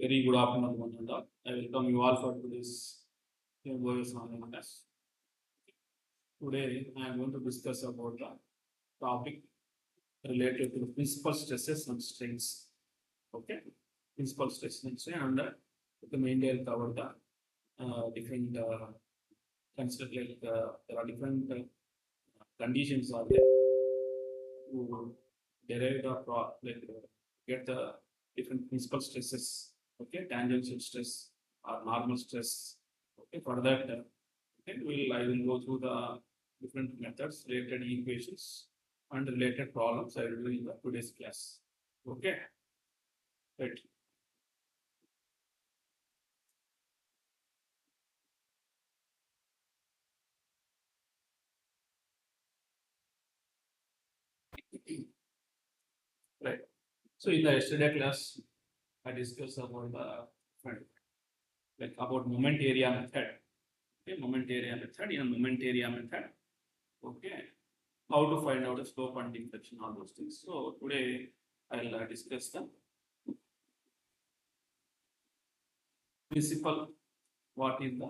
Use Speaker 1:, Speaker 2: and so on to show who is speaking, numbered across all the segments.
Speaker 1: Very good afternoon, one and all. I welcome you all for today's voice online class. Today, I am going to discuss about the topic related to the principal stresses and strains. Okay, principal stress and strain, and the mainly I'll cover the different consider there are different conditions are there to derive the get the different principal stresses. Okay, tangential stress or normal stress. Okay, for that. Okay, I will go through the different methods, related equations, and related problems I will do in the today's class. Okay, right. Right. So in the yesterday class, I discussed about about moment area method. Okay, moment area method. In moment area method, okay, how to find out the slope and deflection, all those things. So today I'll discuss the principal. What is the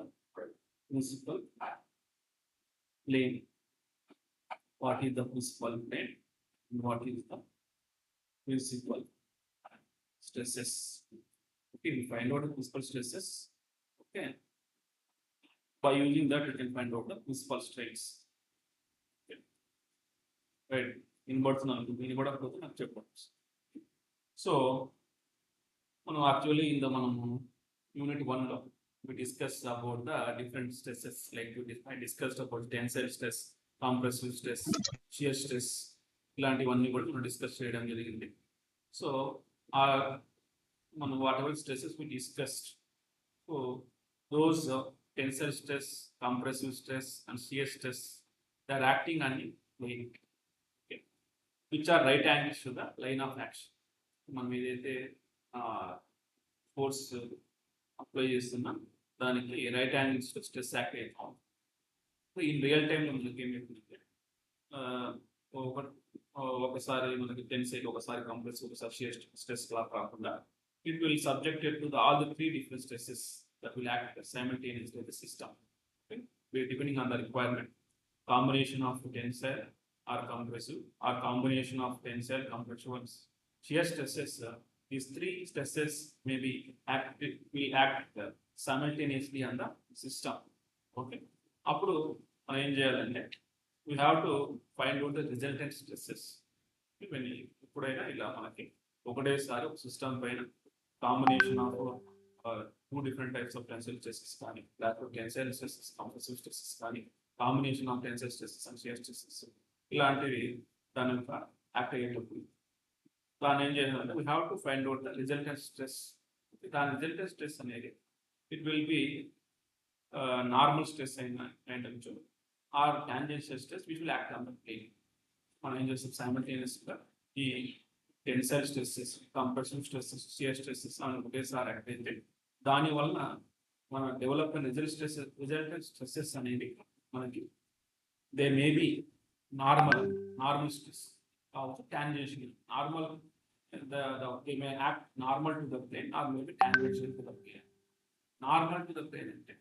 Speaker 1: principal plane? What is the principal plane? And what is the principal stresses? Okay, we find out the principal stresses. Okay, by using that, you can find out the principal strains. Okay, right. Inverts in what of so, actually in the unit 1 we discussed about the different stresses, like I discussed about tensile stress, compressive stress, shear stress, ఇలాంటివన్నీ కూడా మనం discuss చేయడం జరిగింది. So మనం whatever stresses we discussed, so those tensile stress, compressive stress and shear stress, they are acting on the plane, okay, which are right angles to the line of action. మనం ఏదైతే force apply చేస్తున్నాం దానికి right angles stress act అవుతాం. So in real టైంలో మనకి ఏమైతుందంటే ఒకసారి మనకి టెన్సైల్, ఒకసారి కంప్రెస్, ఒకసారి షియర్ స్ట్రెస్ లా కాకుండా it will subjected to all the three different stresses that will act simultaneously in the system, depending on the requirement. Combination of tensile or compressive or combination of tensile, compressive and shear stresses, these three stresses may be will act simultaneously on the system. Okay, అప్పుడు మనం ఏం చేయాలంటే we have to find out the resultant stresses. ఎప్పుడైనా ఇలా మనకి ఒకటేసారి ఒక system పైన combination of two different types of tensile stresses కానీ, లేకపోతే టెన్సైల్ స్ట్రెసెస్, కంప్రెసివ్ స్ట్రెసెస్ కానీ, combination of tensile stresses and shear stresses ఇలాంటివి దాని యొక్క యాక్ట్ అయ్యేటప్పుడు దాన్ని ఏం చేయాలంటే we have to find out the resultant stress. దాని resultant stress అనేది it will be normal stress అయినా అయ్యొచ్చు or tangential stress which will act on the plane. మనం ఏం చేస్తాం, సైమల్టేనియస్గా ఈ tensile stresses, compressive stresses, shear stresses అని ఒకేసారి యాక్ట్ అయితే దానివల్ల మన డెవలప్ రిజల్టెంట్ స్ట్రెసెస్ అనేవి మనకి they may be normal stress కావచ్చు, tangential. Normal they may act normal to the plane or maybe tangential to the plane. Normal to the plane అంటే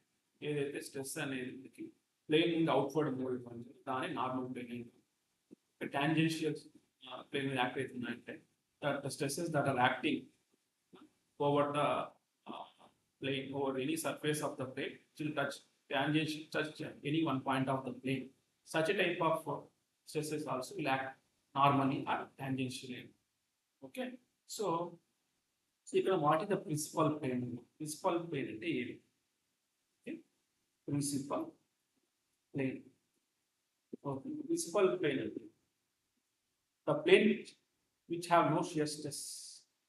Speaker 1: ఏదైతే స్ట్రెస్ అనేది ప్లేన్ నుండి అవుట్వర్డ్ మూవ్ అవుతుంది దాని normal plane. Tangential plane మీద act అవుతుందంటే the stresses that are acting over the plane, over any surface of the plane, will touch any one point of the plane. Such a type of stresses also will act normally or tangentially. Okay, so ఇక్కడ what is the principal plane? Principal plane అంటే ఏది? Principal plane. Okay, principal plane అంటే the plane which have no shear stress,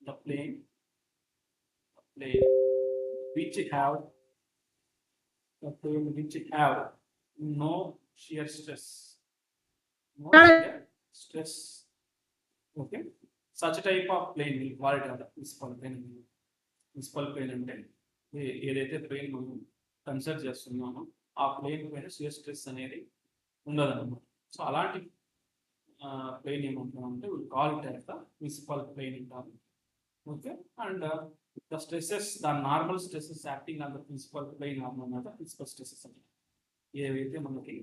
Speaker 1: the plane which have no shear stress, okay, such a type of plane will call it as the principal plane. Principal plane అంటే ఏదైతే plane మనం consider చేస్తున్నామో ఆ plane పైన shear stress అనేది ఉండదన్నమాట. So అలాంటి plane ఏమంటున్నామంటే will call it as the principal plane అంటారు. Okay, and the stresses, the normal stresses acting on the principal plane are the principal stresses అని ఏవైతే మనకి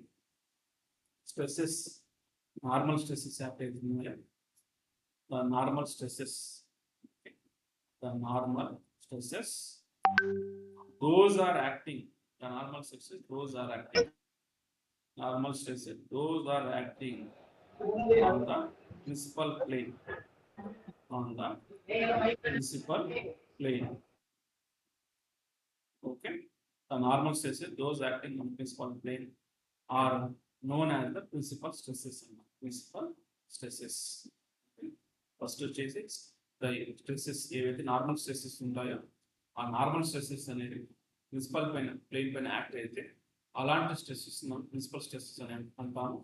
Speaker 1: స్ట్రెస్సెస్ నార్మల్ స్ట్రెస్సెస్ యాక్ట్ అవుతున్నాయో the normal stresses, the normal stresses, those are acting, the normal stresses, those are acting, normal stresses, those are acting on the principal plane, on the principal plane. Okay, the normal stresses, those acting on the principal plane are known as the principal stresses. Principal stresses. First వచ్చేసి stresses ఏవైతే normal stresses ఉంటాయో ఆ normal stresses అనేది principal పైన plane పైన act అయితే అలాంటి stresses మనం ప్రిన్సిపల్ స్ట్రెస్సెస్ అని అంటాము.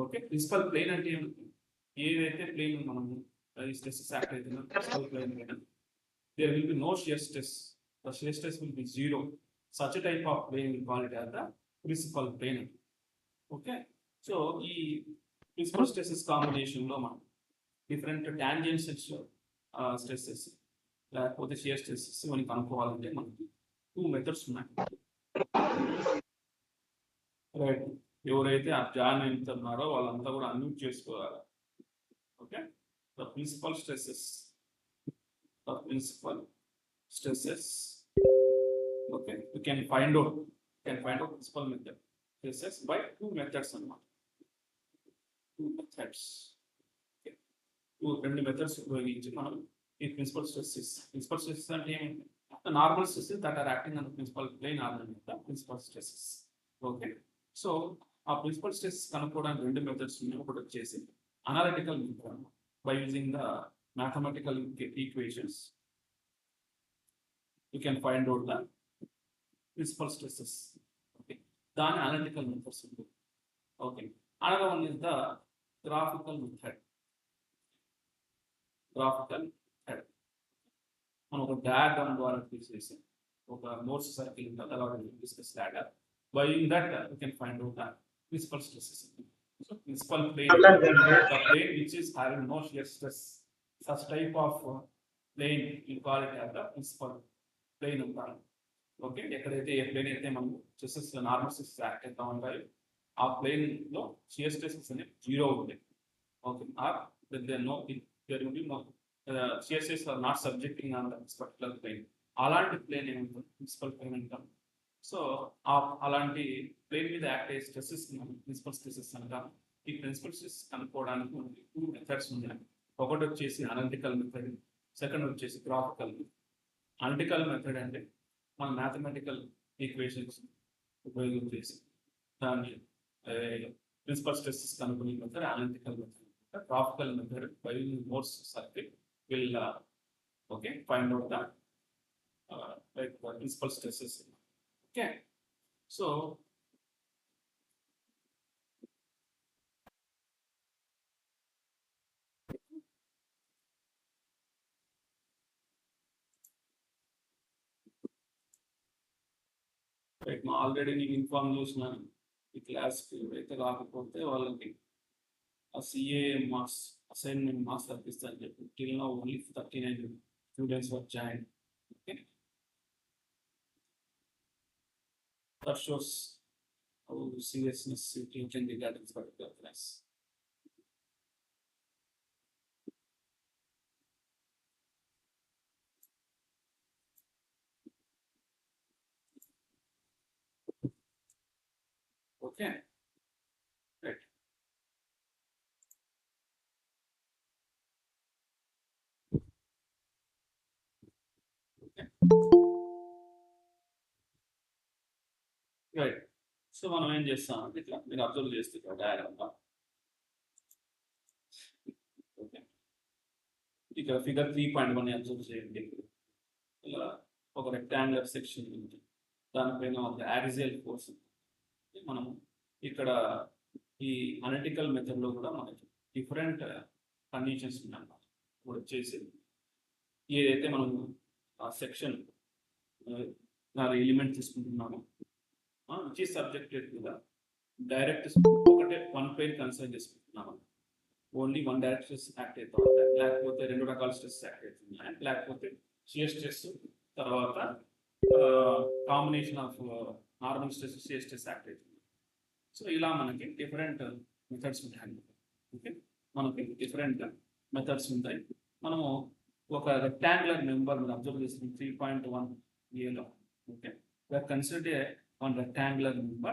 Speaker 1: ఓకే, ప్రిన్సిపల్ ప్లేన్ అంటే ఏదైతే ప్లేన్ మనం స్ట్రెస్సెస్ యాక్ట్ అవుతుందో ప్రిన్సిపల్ ప్లేన్ పైన there will be no shear stress, the shear stress will be zero. Such type of plane will call it as the principal plane. Okay, so ఈ principal stresses కాంబినేషన్లో మనం different tangential stresses లేకపోతే shear stresses మనకి కనుక్కోవాలంటే మనకి 2 methods ఉన్నాయి. Right, ఎవరైతే ఆ జాయిన్ అవుతున్నారో వాళ్ళంతా కూడా అన్మ్యూట్ చేసుకోవాలి. Okay, the principal stresses, the principal stresses. Okay, you can find out principal method stresses by 2 methods అన్నమాట. 2 మెథడ్స్, రెండు మెథడ్స్ ఉపయోగించి మనం ఈ ప్రిన్సిపల్ స్ట్రెస్సెస్ అంటే ఏమిటి? Normal stresses that are acting on the principal plane or the principal stresses. Okay, so ఆ principal stress కనుక్కోవడానికి 2 methods ఉన్నాయి. ఒకటి వచ్చేసి analytical method by using the mathematical equations you can find out the principal stresses. Okay, దాని analytical methods ఉంటుంది. Okay, another one is the graphical method. Graphical హెడ్ మనం ఒక డయాగ్రామ్ ద్వారా తీసేసి ఒక నోట్స్ సర్కిల్ ఉంటుంది, అలా discuss diagram. By using that you can find out the principal stresses. So principal plane, the plane which is having no shear stress, such type of plane you call it as the principal plane అంటారు. Okay, ఎక్కడైతే ఏ plane అయితే మనం stresses normal stresses act అవుతా ఉంటాయి ఆ plane లో shear stresses అనేవి జీరో ఉంటాయి. Okay, or no there will be no shear stress are not subjecting on this particular plane. అలాంటి ప్లేన్ ఏమంటాం? ప్రిన్సిపల్ ప్లేన్ అంటాం. సో అలాంటి ప్లేన్ మీద యాక్ట్ అయ్యే స్ట్రెస్సెస్ ప్రిన్సిపల్ స్ట్రెస్సెస్ అంటాం. ఈ ప్రిన్సిపల్ స్ట్రెస్ కనుక్కోవడానికి మనకి 2 మెథడ్స్ ఉన్నాయి. ఒకటి వచ్చేసి అనలిటికల్ మెథడ్, సెకండ్ వచ్చేసి గ్రాఫికల్. అనలిటికల్ మెథడ్ అంటే మన మ్యాథమెటికల్ ఈక్వేషన్స్ ఉపయోగించేసి దాన్ని ప్రిన్సిపల్ స్ట్రెస్సెస్ కనుక్కునే method analytical method. Graphical method by using Morse circuit will okay find out the like the principal stresses. Okay, so right now already నేను inform చేసినాను ఈ క్లాస్కి అయితే రాకపోతే వాళ్ళకి a CAA marks, assignment marks తప్పిస్తాను చెప్పి till now only 39 students were joined. Okay, that shows how seriousness you can regard this particular class. Okay, right. Right, so మనం ఏం చేస్తాం అంటే ఇట్లా మీరు అబ్జర్వ్ చేస్తే డయాగ్రామ్. ఓకే, ఇక్కడ ఫిగర్ 3.1 అబ్జర్వ్ చేయండి. ఇలా ఒక రెక్టాంగులర్ సెక్షన్ ఉంది, దానిపైన ఒక యాక్సియల్ ఫోర్స్. మనం ఇక్కడ ఈ అనలిటికల్ మెథడ్లో కూడా మనకి డిఫరెంట్ కండిషన్స్ ఉన్నాయన్నమాట. ఇప్పుడు వచ్చేసి ఏదైతే మనం ఆ సెక్షన్ ఎలిమెంట్ తీసుకుంటున్నామో which is subjected to the direct ఒకటే 1 ప్లేన్ కన్సిడర్ చేసుకుంటున్నాము. ఓన్లీ 1 డైరెక్ట్ స్ట్రెస్ యాక్ట్ అవుతా ఉంటాయి, లేకపోతే 2 రకాల స్ట్రెస్ యాక్ట్ అవుతుంది. లేకపోతే షియర్ స్ట్రెస్ తర్వాత combination of normal stress shear stress act అవుతుంది. సో ఇలా మనకి డిఫరెంట్ మెథడ్స్ ఉంటాయి. ఓకే, మనకి డిఫరెంట్ మెథడ్స్ ఉంటాయి. మనము ఒక రెక్టాంగులర్ మెంబర్ అబ్జర్వ్ చేసిన 3.1 ఏలో okay consider one rectangular member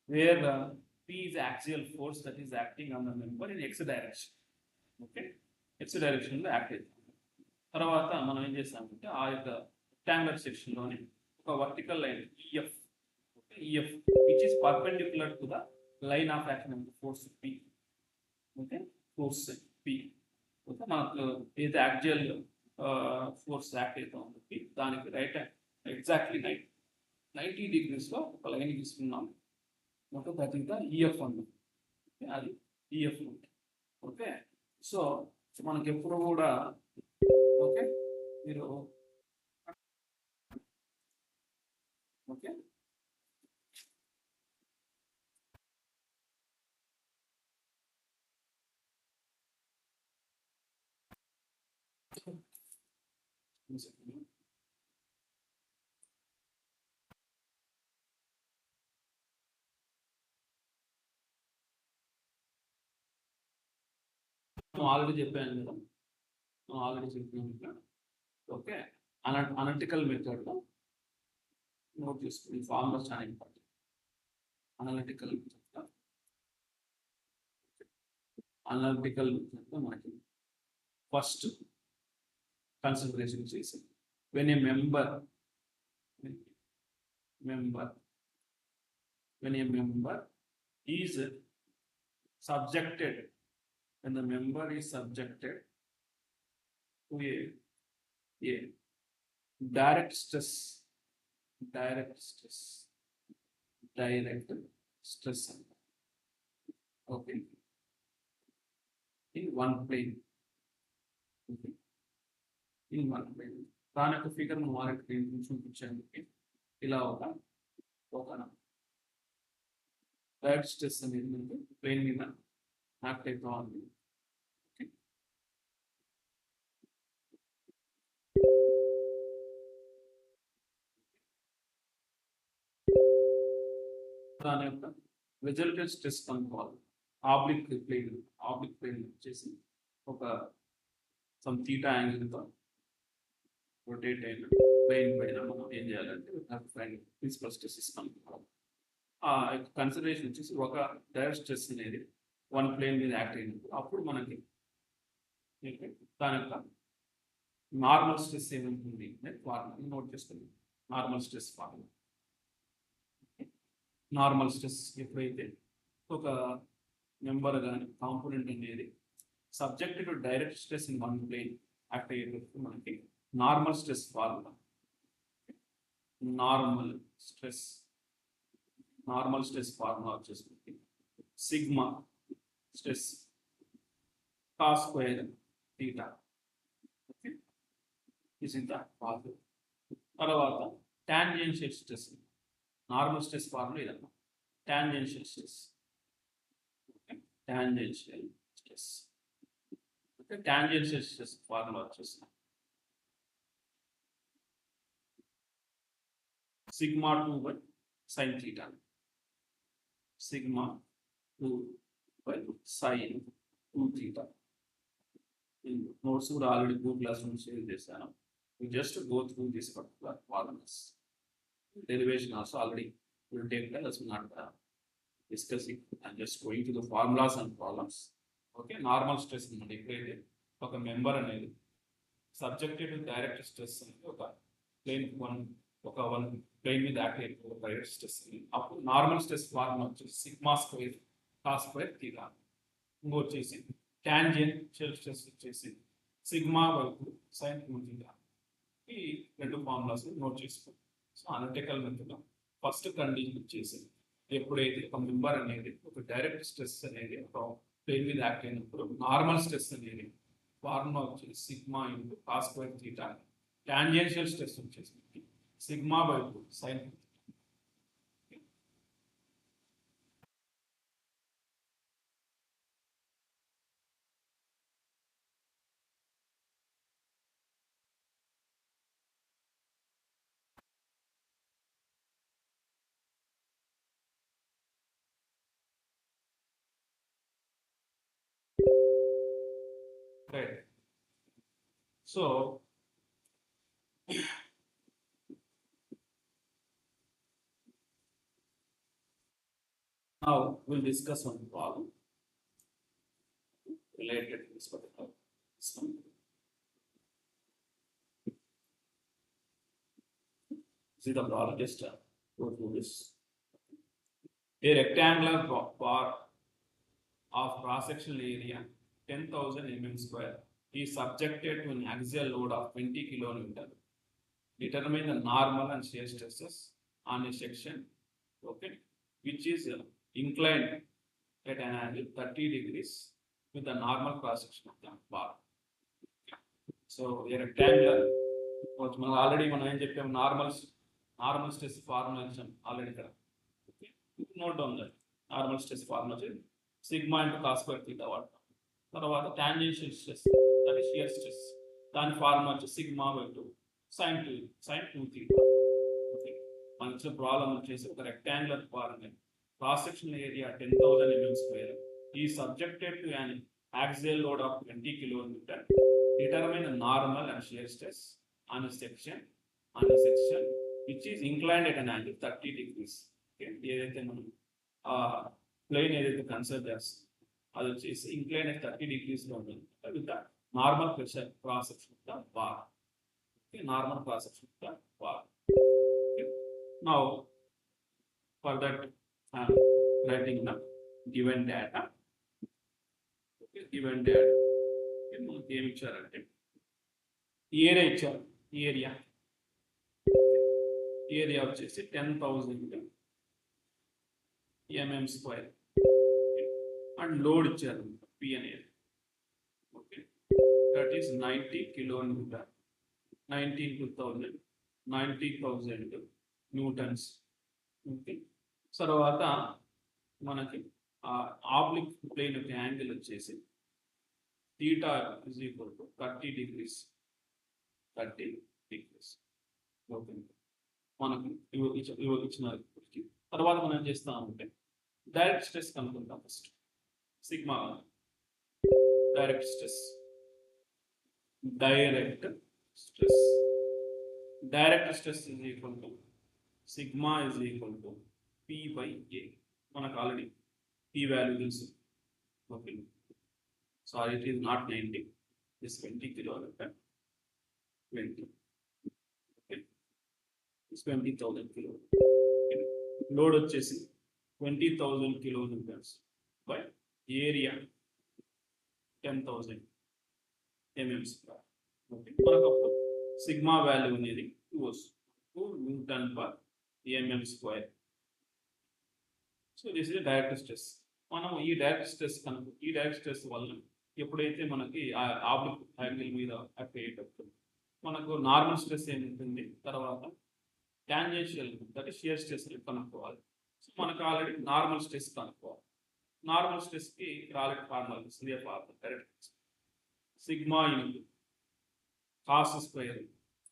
Speaker 1: where P is axial force that is acting on the member in x direction. Okay, x direction లో యాక్ట్ అవుతుంది. తర్వాత మనం ఏం చేస్తామంటే ఆ యొక్క రెక్టాంగులర్ సెక్షన్ లోని ఒక vertical line EF EF which is perpendicular to the line of action of force P. Okay, force P okay మనకు ఏదైతే యాక్సియల్ ఫోర్స్ యాక్ట్ అవుతా ఉంది దానికి రైట్ ఎగ్జాక్ట్లీ 90 degrees లో ఒక లైన్ తీసుకున్నాం. Okay, that is the EF అన్నమాట. అది ఈఎఫ్. ఓకే, సో మనకి ఎప్పుడు కూడా ఓకే మీరు ఓకే ఆల్రెడీ చెప్పాను కదా, ఆల్రెడీ చెప్పాను. ఓకే, అనలిటికల్ మెథడ్లో నోట్ చేసుకుని ఫార్ములా చాలా ఇంపార్టెంట్. అనలిటికల్ మెథడ్లో మనకి ఫస్ట్ కన్సిడరేషన్ చేసి when a member is subjected when the member is subjected to a direct stress okay in one plane. Okay, in one plane దాని యొక్క figure వారికి చూపించడానికి ఇలా ఒక డైరెక్ట్ స్ట్రెస్ అనేది మనకి ప్లేన్ మీద యాక్ట్ అవుతా ఉంది. దాని యొక్క రిజల్టెంట్ స్ట్రెస్ కనుక్కోవాలి. ఆబ్లిక్ ప్లేన్ వచ్చేసి ఒక సమ్ థీటా యాంగిల్తో రొటేట్ అయిన ప్లేన్ పైన మనం ఏం చేయాలంటే ప్రిన్సిపల్ స్ట్రెస్ కనుక్కోవాలి. ఆ కన్సిడరేషన్ వచ్చేసి ఒక డైరెక్ట్ స్ట్రెస్ అనేది వన్ ప్లేన్ మీద యాక్ట్ అయినప్పుడు అప్పుడు మనకి దాని యొక్క నార్మల్ స్ట్రెస్ ఏముంటుంది ఫార్ములా నోట్ చేసుకుంది. Normal stress formula, normal stress ఎప్పుడైతే ఒక మెంబర్ కానీ కాంపోనెంట్ అనేది subject to direct stress in one plane act అయ్యేటప్పుడు మనకి normal stress formula normal stress formula వచ్చేసి sigma stress cos square theta. Okay, this is the formula. తర్వాత tangential stress normal stress formula ఇదన్నమాట. Tangential stress okay tangential stress formula వచ్చేసి sigma 2 by sine theta. Sigma 2 by sine 2 theta. Notes కూడా already Google Classroom share చేశాను. We just go through this particular formulas. Derivation also already will take that. That's not discussing. I'm just going to the formulas and problems. Okay, normal stress అనేది ఎప్పుడైతే ఒక member అనేది subjected to direct stress అనేది ఒక one plane మీద act అయ్యే ఒక direct stress అప్పుడు నార్మల్ స్ట్రెస్ ఫార్ములా వచ్చేసి sigma square cos square theta. ఇంకో వచ్చేసి టాంజెన్షియల్ స్ట్రెస్ వచ్చేసి సిగ్మా వైపు సైన్ థీటా. ఈ రెండు ఫార్ములాస్ నోట్ చేసుకోండి. సో అనలిటికల్ మెథడ్లో ఫస్ట్ కండిషన్ వచ్చేసి ఎప్పుడైతే ఒక మెంబర్ అనేది ఒక డైరెక్ట్ స్ట్రెస్ అనేది ఒక ప్లేన్ మీద యాక్ట్ అయినప్పుడు నార్మల్ స్ట్రెస్ అనేది ఫార్ములా వచ్చేసి sigma into cos square theta. Tangential stress వచ్చేసి sigma by 2 sine right? So now we'll discuss one problem related to this particular system. See the problem, just go through this. A rectangular bar of cross-sectional area 10,000 mm square is subjected to an axial load of 20 kN. Determine the normal and shear stresses on a section, okay, which is inclined at an angle 30 degrees with the normal cross-section of the bar. So a rectangular, already మనం ఏం చెప్పాము, normal stress formula ఇచ్చాం already ఇక్కడ. Note down that normal stress formula వచ్చి sigma into cos square theta వాడతాం. తర్వాత tangential stress that is shear stress, దాని formula వచ్చి sigma by 2 sin 2 theta. Okay, మనకి ఇచ్చిన ప్రాబ్లం వచ్చేసి ఒక rectangular bar cross sectional area 10,000 mm square is subjected to an axial load of 20 kN. Determine the normal and shear stress on a section which is inclined at an angle 30 degrees. Okay, ఏదైతే మనం plane ఏదైతే consider చేస్తాం అది వచ్చేసి inclined at 30 degrees లో ఉంటుంది with the normal pressure cross section of the bar. Okay, normal cross section of the bar. Okay. Now for that writing the given data. Okay, given data మనకి ఏమి ఇచ్చారంటే area ఇచ్చారు. Area వచ్చేసి 10,000 mm square and load ఇచ్చారు P అనేది. Okay, that is 90 kilonewton, 90,000 newtons. Okay, తర్వాత మనకి oblique plane యొక్క యాంగిల్ వచ్చేసి theta is equal to 30 degrees. Okay, మనకు ఇచ్చిన తర్వాత మనం ఏం చేస్తామంటే డైరెక్ట్ స్ట్రెస్ కనుక్కుంటాం. First sigma direct stress is equal to sigma is equal to P by A. మనకు ఆల్రెడీ P వాల్యూ తెలుసు. Okay, sorry, it is not 90, it is 20 kilonewton. 20. Okay, it's 20,000 kilonewton. Okay. Load వచ్చేసి 20,000 kilonewtons by area 10,000 mm square. Okay, మనకు sigma value అనేది 2 Newton per mm square. So this is direct stress. మనం ఈ direct stress వల్ల ఎప్పుడైతే మనకి oblique angle మీద apply అయ్యేటప్పుడు మనకు నార్మల్ స్ట్రెస్ ఏముంటుంది, తర్వాత tangential that is shear stress కనుక్కోవాలి. సో మనకు ఆల్రెడీ నార్మల్ స్ట్రెస్ కనుక్కోవాలి. నార్మల్ స్ట్రెస్కి ఆల్రెడీ ఫార్ములా వస్తుంది. Correct sigma into cos square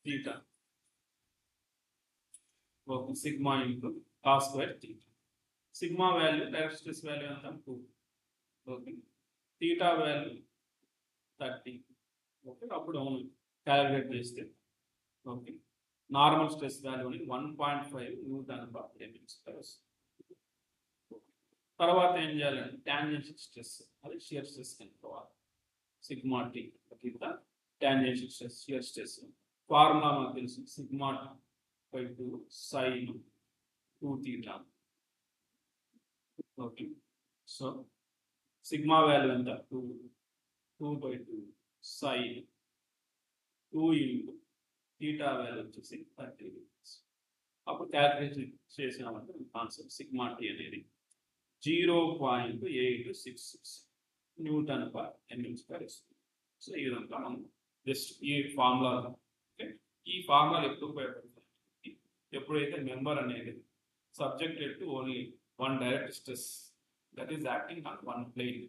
Speaker 1: theta. Okay, sigma into cos square theta. Sigma value direct stress value ఎంత 2. Okay, theta value 30. Okay, అప్పుడు calculate చేస్తే okay normal stress value అనేది 1.5 Newton per mm square వస్తుంది. తర్వాత ఏం చేయాలంటే tangential stress, అది shear stress కనుక్కోవాలి. సిగ్మా టీ కింద tangential stress, shear stress formula మనకు తెలుసు, sigma by 2 sin 2 theta. Okay, so sigma value ఎంత 2 by 2 sin 2 into theta value వచ్చేసి 30 degrees. అప్పుడు క్యాలిక్యులేషన్ చేసినామంటే కాన్సెప్ట్ సిగ్మా టీ అనేది 0.866 న్యూటన్ పర్ mm స్క్వేర్ వస్తుంది. సో ఈ విధంగా మనం జస్ట్ ఈ ఫార్ములా, ఈ ఫార్ములా ఎప్పుడు ఉపయోగపడుతుంది, ఎప్పుడైతే మెంబర్ అనేది subjected to only one direct stress that is acting on one plane.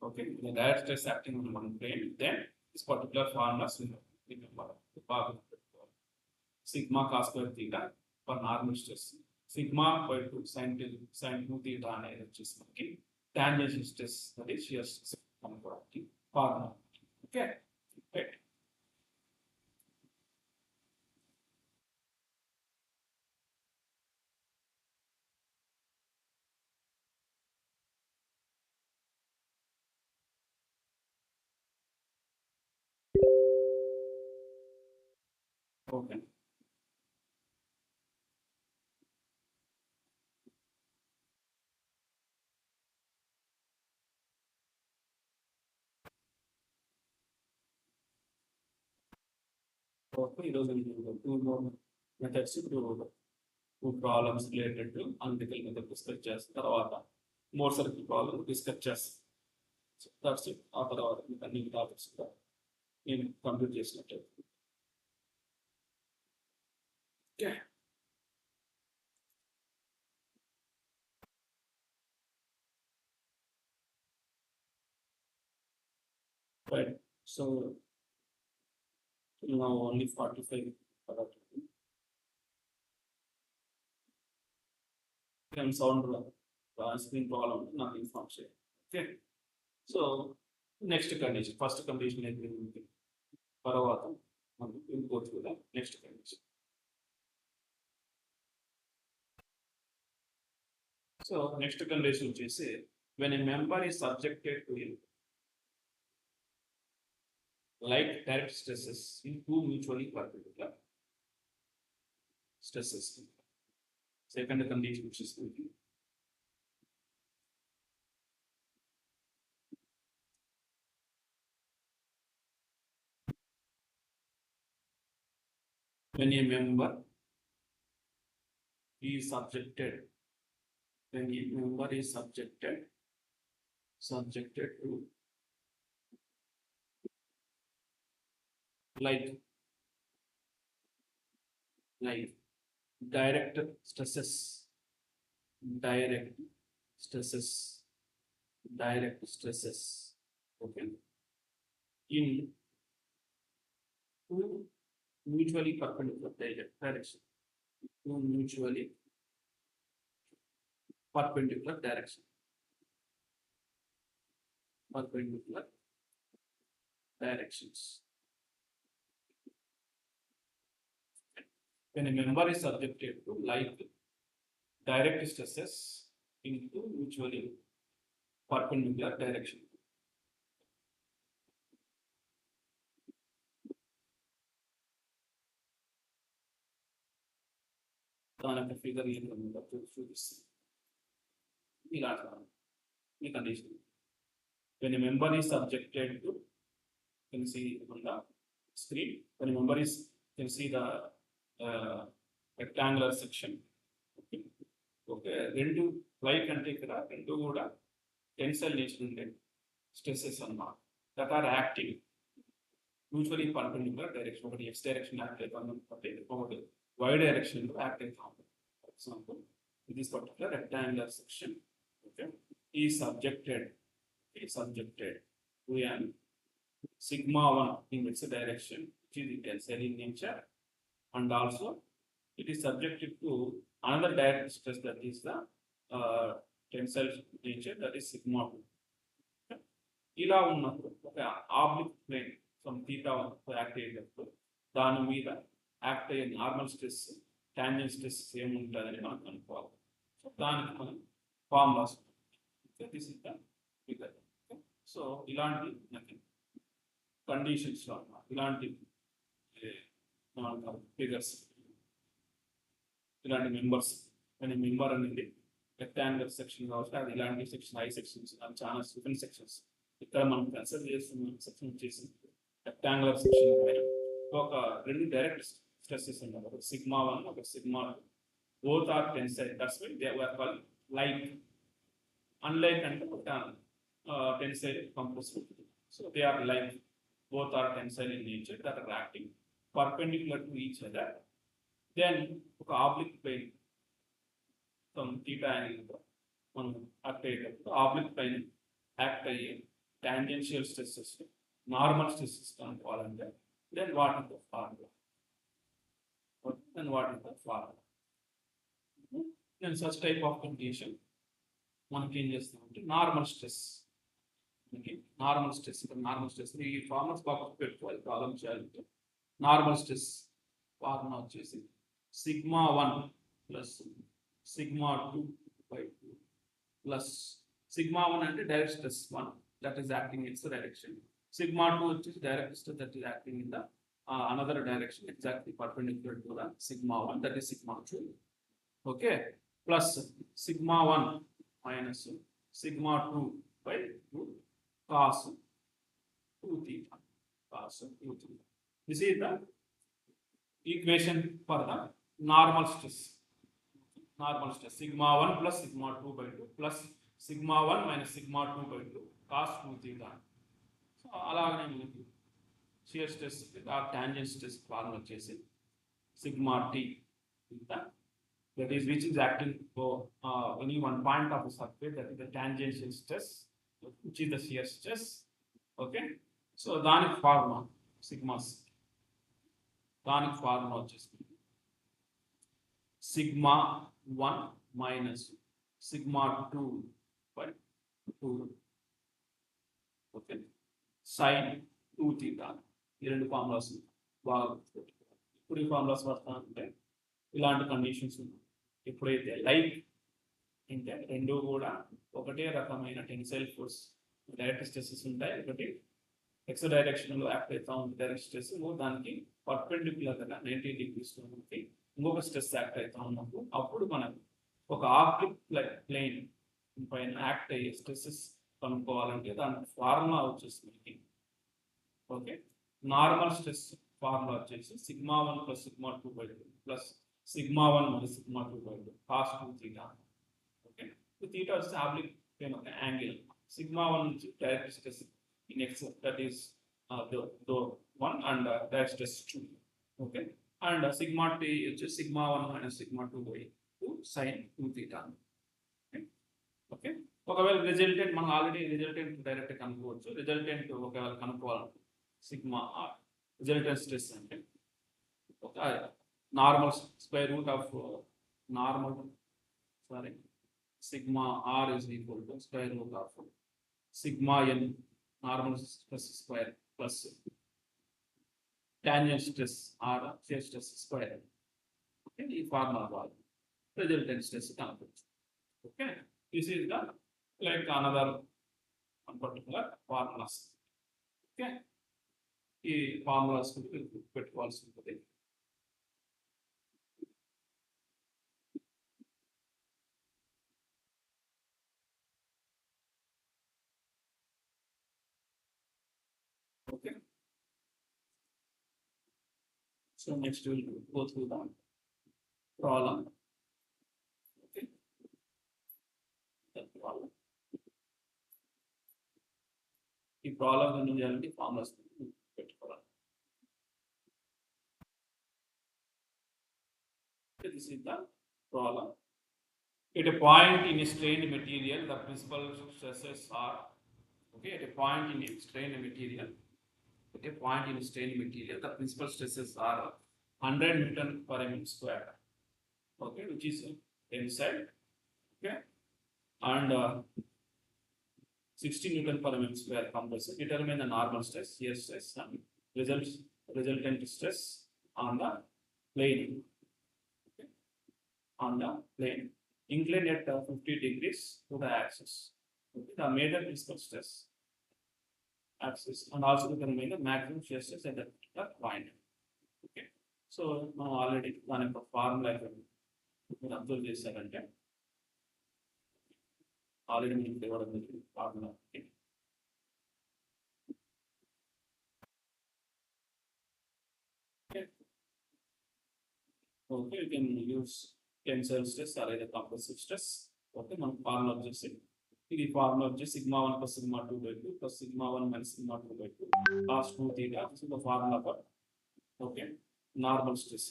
Speaker 1: Okay, the direct stress acting on one plane, then this particular formula will remember sigma cos square theta for normal stress, sigma by 2 sin 2 theta అనేది వచ్చేసి మనకి tangential stress, that is shear stress formula. Okay, right. Okay. Okay, ఈరోజు two more methods, two problems related to analytical method discuss చేస్తాం. తర్వాత more circle problem discuss చేస్తాం. So that's it. ఆ తర్వాత మీకు అన్ని టాపిక్స్ కూడా నేను కంప్లీట్ చేసినట్టు. Okay. Right. So now only 45 can sound screen problem నాకు ఇన్ఫార్మ్ చేయాలి. Okay. So next condition, first condition అయితే తర్వాత మనం ఇంకోటి కూడా next condition. So next condition వచ్చేసి when a member is subjected to like direct stresses in two mutually perpendicular stresses. Second condition which is when a member is subjected, when a member is subjected to like direct stresses, okay, in two mutually perpendicular direction, two mutually perpendicular direction, perpendicular directions. When a member is subjected to like direct stresses into mutually perpendicular direction. దాని figure ఏంటంటే చూపిస్తుంది ఇలా ఈ condition. When a member is subjected to, you can see on the screen, when a member is, you can see the rectangular section. Okay, రెండు like అంటే ఇక్కడ రెండు కూడా టెన్సైల్ నేచర్ ఉండే స్ట్రెసెస్ అన్నమాట that are active mutually perpendicular direction. ఒకటి X direction act అవుతాం, ఒకటి వై డైరెక్షన్ లో యాక్ట్ అవుతా ఉంటుంది. For example this particular rectangular section okay ఈ subjected to an sigma 1 in its direction which is tensile in nature, and also it is subjected to another direct stress that is the tensile nature, that is sigma 2. Okay. ఇలా ఉన్నప్పుడు ఒక oblique plane from theta act అయ్యేటప్పుడు దాని మీద act అయ్యే normal stress tangent stress ఏముంటుందని మనం కనుక్కోవాలి. సో దానికి మనం formulas this is the figure. So ఇలాంటి కండిషన్స్ లో అన్నమాట ఇలాంటి ఫిగర్స్, ఇలాంటి మెంబర్స్. కానీ మెంబర్ అనేది రెక్టాంగులర్ సెక్షన్ కాబట్టి అది ఇలాంటి సెక్షన్ ఐ సెక్షన్స్ అది చాలా డిఫరెంట్ సెక్షన్స్. ఇక్కడ మనం కన్సిడర్ చేస్తున్న సెక్షన్ వచ్చేసి రెక్టాంగులర్ సెక్షన్ పైన ఒక రెండు డైరెక్ట్ స్ట్రెసెస్ ఉన్నాయి, ఒక సిగ్మా 1 ఒక sigma 2. Both are tensile, that's why they are called like. Unlike అంటే ఒక tensile composite. So they are like, both are tensile in nature, that are acting perpendicular to each other. Then ఒక oblique plane from theta angle మనం act అయ్యేటప్పుడు oblique plane act అయ్యే tangential stresses normal stresses కనుక్కోవాలంటే then what is the formula? Then such type of condition మనకి ఏం చేస్తామంటే normal stress normal stress, normal stress ఈ formulas బాగా పెట్టుకోవాలి ప్రాబ్లం చేయాలంటే. నార్మల్ స్ట్రెస్ ఫార్ములా వచ్చేసి σ1 ప్లస్ σ2 బై 2 ప్లస్ σ1 అంటే direct stress 1 that is acting in the direction, σ2 వచ్చేసి direct stress that is acting in the another direction exactly perpendicular to the σ1 that is σ2. Okay, plus σ1 minus σ2 by 2 cos 2 theta, cos 2 theta. This is the equation for the normal stress. Normal stress σ1 plus σ2 by 2 plus σ1 minus σ2 by 2 cos 2 theta. So అలాగనే మనకి shear stress ఆ tangent stress formula వచ్చేసి sigma T that is which is acting for any one point of the surface, that is the tangential stress, which is the shear stress. Okay, so దానికి formula sigmas, దానికి formula వచ్చేసి σ1 minus σ2 by 2, okay, sin 2 theta. ఈ రెండు formulas బాగా గుర్తుపెట్టుకోవాలి. ఇప్పుడు ఈ formulas వస్తానంటే ఇలాంటి కండిషన్స్ ఉన్నాయి. ఎప్పుడైతే లైక్ అంటే రెండు కూడా ఒకటే రకమైన టెన్సైల్ ఫోర్స్ డైరెక్ట్ స్ట్రెసెస్ ఉంటాయి, ఒకటి ఎక్స్ డైరెక్షన్లో యాక్ట్ అవుతా ఉంది డైరెక్ట్ స్ట్రెస్, దానికి పర్పెండిక్యులర్గా 90 degrees మనకి ఇంకొక స్ట్రెస్ యాక్ట్ అవుతా ఉన్నప్పుడు అప్పుడు మనం ఒక ఆబ్జెక్ట్ ప్లేన్ పైన యాక్ట్ అయ్యే స్ట్రెసెస్ కనుక్కోవాలంటే దాని ఫార్ములా వచ్చేసి మనకి, ఓకే, నార్మల్ స్ట్రెస్ ఫార్ములా వచ్చేసి σ1 plus σ2 by 2 plus σ1 minus σ2 by 2 cos 2 theta. Okay, theta వచ్చేసి ఆబ్లిక్ ప్లేన్ ఒక యాంగిల్, σ1 నుంచి direct stress in X that is దో 1 and direct stress 2. Okay, and σt వచ్చేసి σ1 minus σ2 by 2 sin 2 theta. Okay, ఒకవేళ resultant మనం already resultant direct కనుక్కోవచ్చు. Resultant ఒకవేళ కనుక్కోవాలంటే సిగ్మా ఆర్ రిజల్టెంట్ స్ట్రెస్ అంటే ఒక normal square root of normal sigma or is equal to square root of sigma N normal stress square plus tangent stress or shear stress square. Okay, ఈ formula ద్వారా resultant stress కనుక్కోవచ్చు. Okay, this is the like another one particular formulas. Okay, ఈ formulas పెట్టుకోవాల్సి ఉంటుంది. Okay, so next will go through the problem. Okay, ఈ problem ఏం చేయాలంటే formulas పెట్టుకోవాలి. This is the problem. At a point in a strained material, the principal stresses are, okay, at a point in a strained material, the principal stresses are 100 Newton per mm square, okay, which is inside, okay, and 60 Newton per mm square compressor. Determine the normal stress, shear stress, and resultant stress on the plane. On the plane inclined at 50 degrees to the axis. Okay, the major principal stress axis, and also determine the maximum shear stress at that point. Okay, so మనం already దాని యొక్క formula మీరు observe చేశారంటే already మీకు ఇవ్వడం జరిగింది formula. Okay, you can use tensile stress or either compressive stress. Okay, మనం formula వచ్చేసి ఇది ఫార్ములా వచ్చేసి σ1 plus σ2 by 2 plus σ1 minus σ2 by 2 cos 2 theta. This is the formula for, okay, normal stress.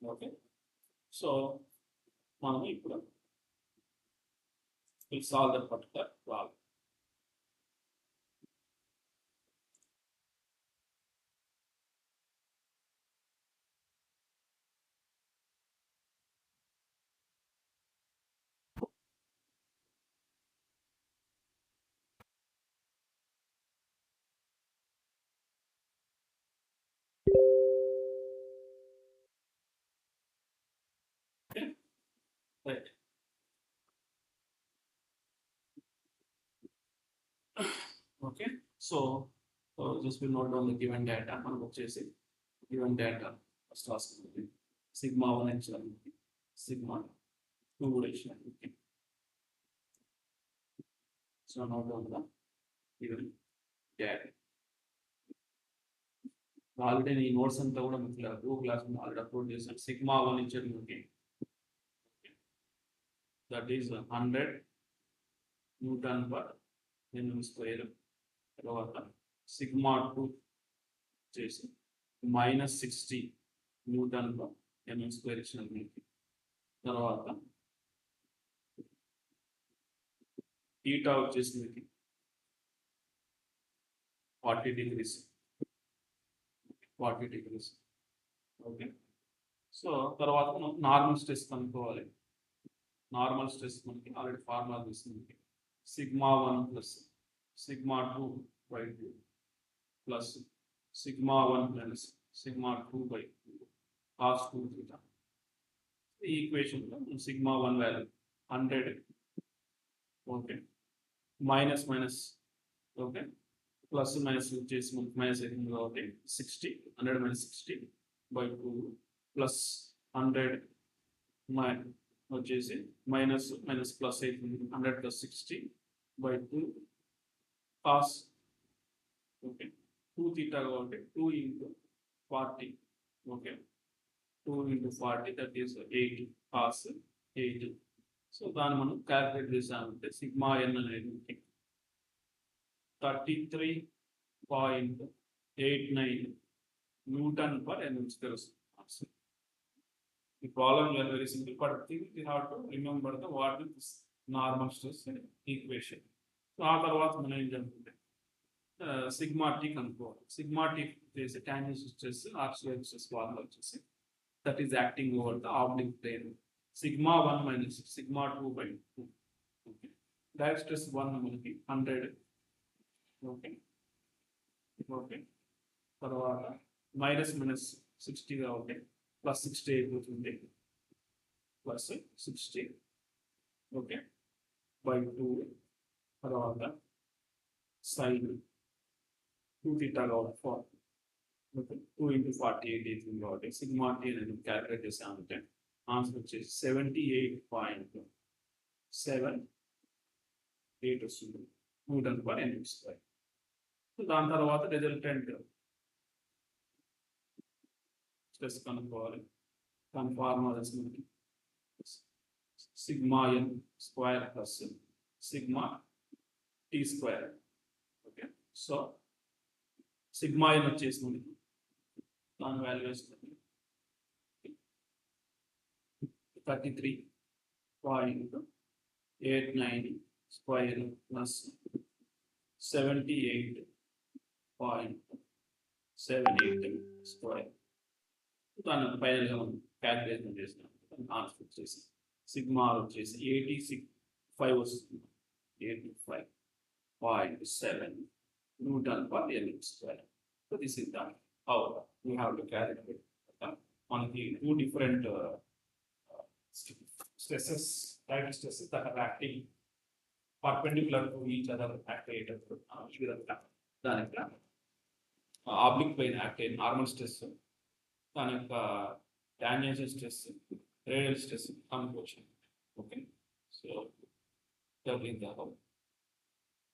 Speaker 1: Okay, so మనం ఇప్పుడు we'll solve that particular problem. Okay, right. Okay, so just will note down the given data. మనం వచ్చేసి given data first రాసుకుంటుంది. Sigma 1 ఇచ్చారు, sigma 2 కూడా ఇచ్చినారు. Okay. So note down the given data. Already నీ notes అంతా కూడా మీకు గూగుల్ క్లాస్ ఆల్రెడీ అప్లోడ్ చేశాను. సిగ్మా 1 ఇచ్చారు మనకి, that is 100 Newton per NM square. తర్వాత సిగ్మా 2 చేసి -60 న్యూటన్ పర్ ఎంఎం స్క్వేర్ ఇచ్చిన మనకి. తర్వాత ఈటా వచ్చేసి మనకి 40 degrees. ఓకే. సో తర్వాత మనం నార్మల్ స్ట్రెస్ కనుక్కోవాలి. నార్మల్ స్ట్రెస్ మనకి ఆల్రెడీ ఫార్ములా తీసుకుంది. Sigma 1 plus sigma 2 by 2 plus sigma 1 minus sigma 2 by 2 cos 2 theta. ఈ ఈక్వేషన్లో sigma 1 value 100, okay, minus minus, okay, plus minus వచ్చేసి మనకి మైనస్ అవుతుంది కాబట్టి 60, 100 మైనస్ 60 బై 2 ప్లస్ 100 వచ్చేసి మైనస్ మైనస్ ప్లస్ అవుతుంది 100 plus 60 by 2 cos, okay, 2 theta కాబట్టి 2 into 40, okay, 2 into 40 that is 8 cos 8. So దాన్ని మనం క్యాలిక్యులేట్ చేసామంటే సిగ్మా ఎన్ అనేది 33.89 న్యూటన్ పర్ ఎన్ఎం స్క్వేర్ వస్తుంది. The problem is very simple, but we have to remember the what is normal stress equation. So ఆ తర్వాత మనం ఏం జరుగుతుంది, సిగ్మా టీ కనుక్కోవాలి. సిగ్మా టీ చేసి tangential stress auxiliary stress formula వచ్చేసి that is acting over the oblique plane. Sigma 1 minus sigma 2 by 2. Okay, direct stress 1 మనకి 100, okay, okay, తర్వాత మైనస్ మైనస్ 60 కాబట్టి ప్లస్ 60 అయిపోతుంది, ప్లస్ 60, ఓకే, బై 2. తర్వాత sign 2 theta కాబట్టి 4, okay, 2 into 48 అవుతుంది కాబట్టి sigma tea అనేది క్యాలిక్యులేట్ చేసామంటే ఆన్సర్ వచ్చేసి 78.78 వస్తుంది న్యూటన్ పర్ ఎన్ఎం స్క్వేర్. దాని తర్వాత రిజల్టెంట్ స్ట్రెస్ కనుక్కోవాలి. దాని ఫార్ములా మనకి sigma N square plus sigma T square. Okay, so sigma N వచ్చేసి మనకి దాని వాల్యుయేషన్ 33.89 స్క్వేర్ ప్లస్ 78.78 స్క్వేర్. దాని ఫైనల్గా మనం క్యాలిక్యులేషన్ చేసినాం. ఆన్సర్ వచ్చేసి సిగ్మా వచ్చేసి 85 వస్తుంది, 85.7 Newton per NM square. So this is the how we have to calculate. మనకి 2 different stresses, direct stresses that are acting perpendicular to each other at the విధంగా దాని యొక్క ఆబ్లిక్ ప్లేన్ యాక్ట్ అయ్యే normal stress, దాని యొక్క tangential stress, radial stress కనుక్కోవచ్చు. Okay, so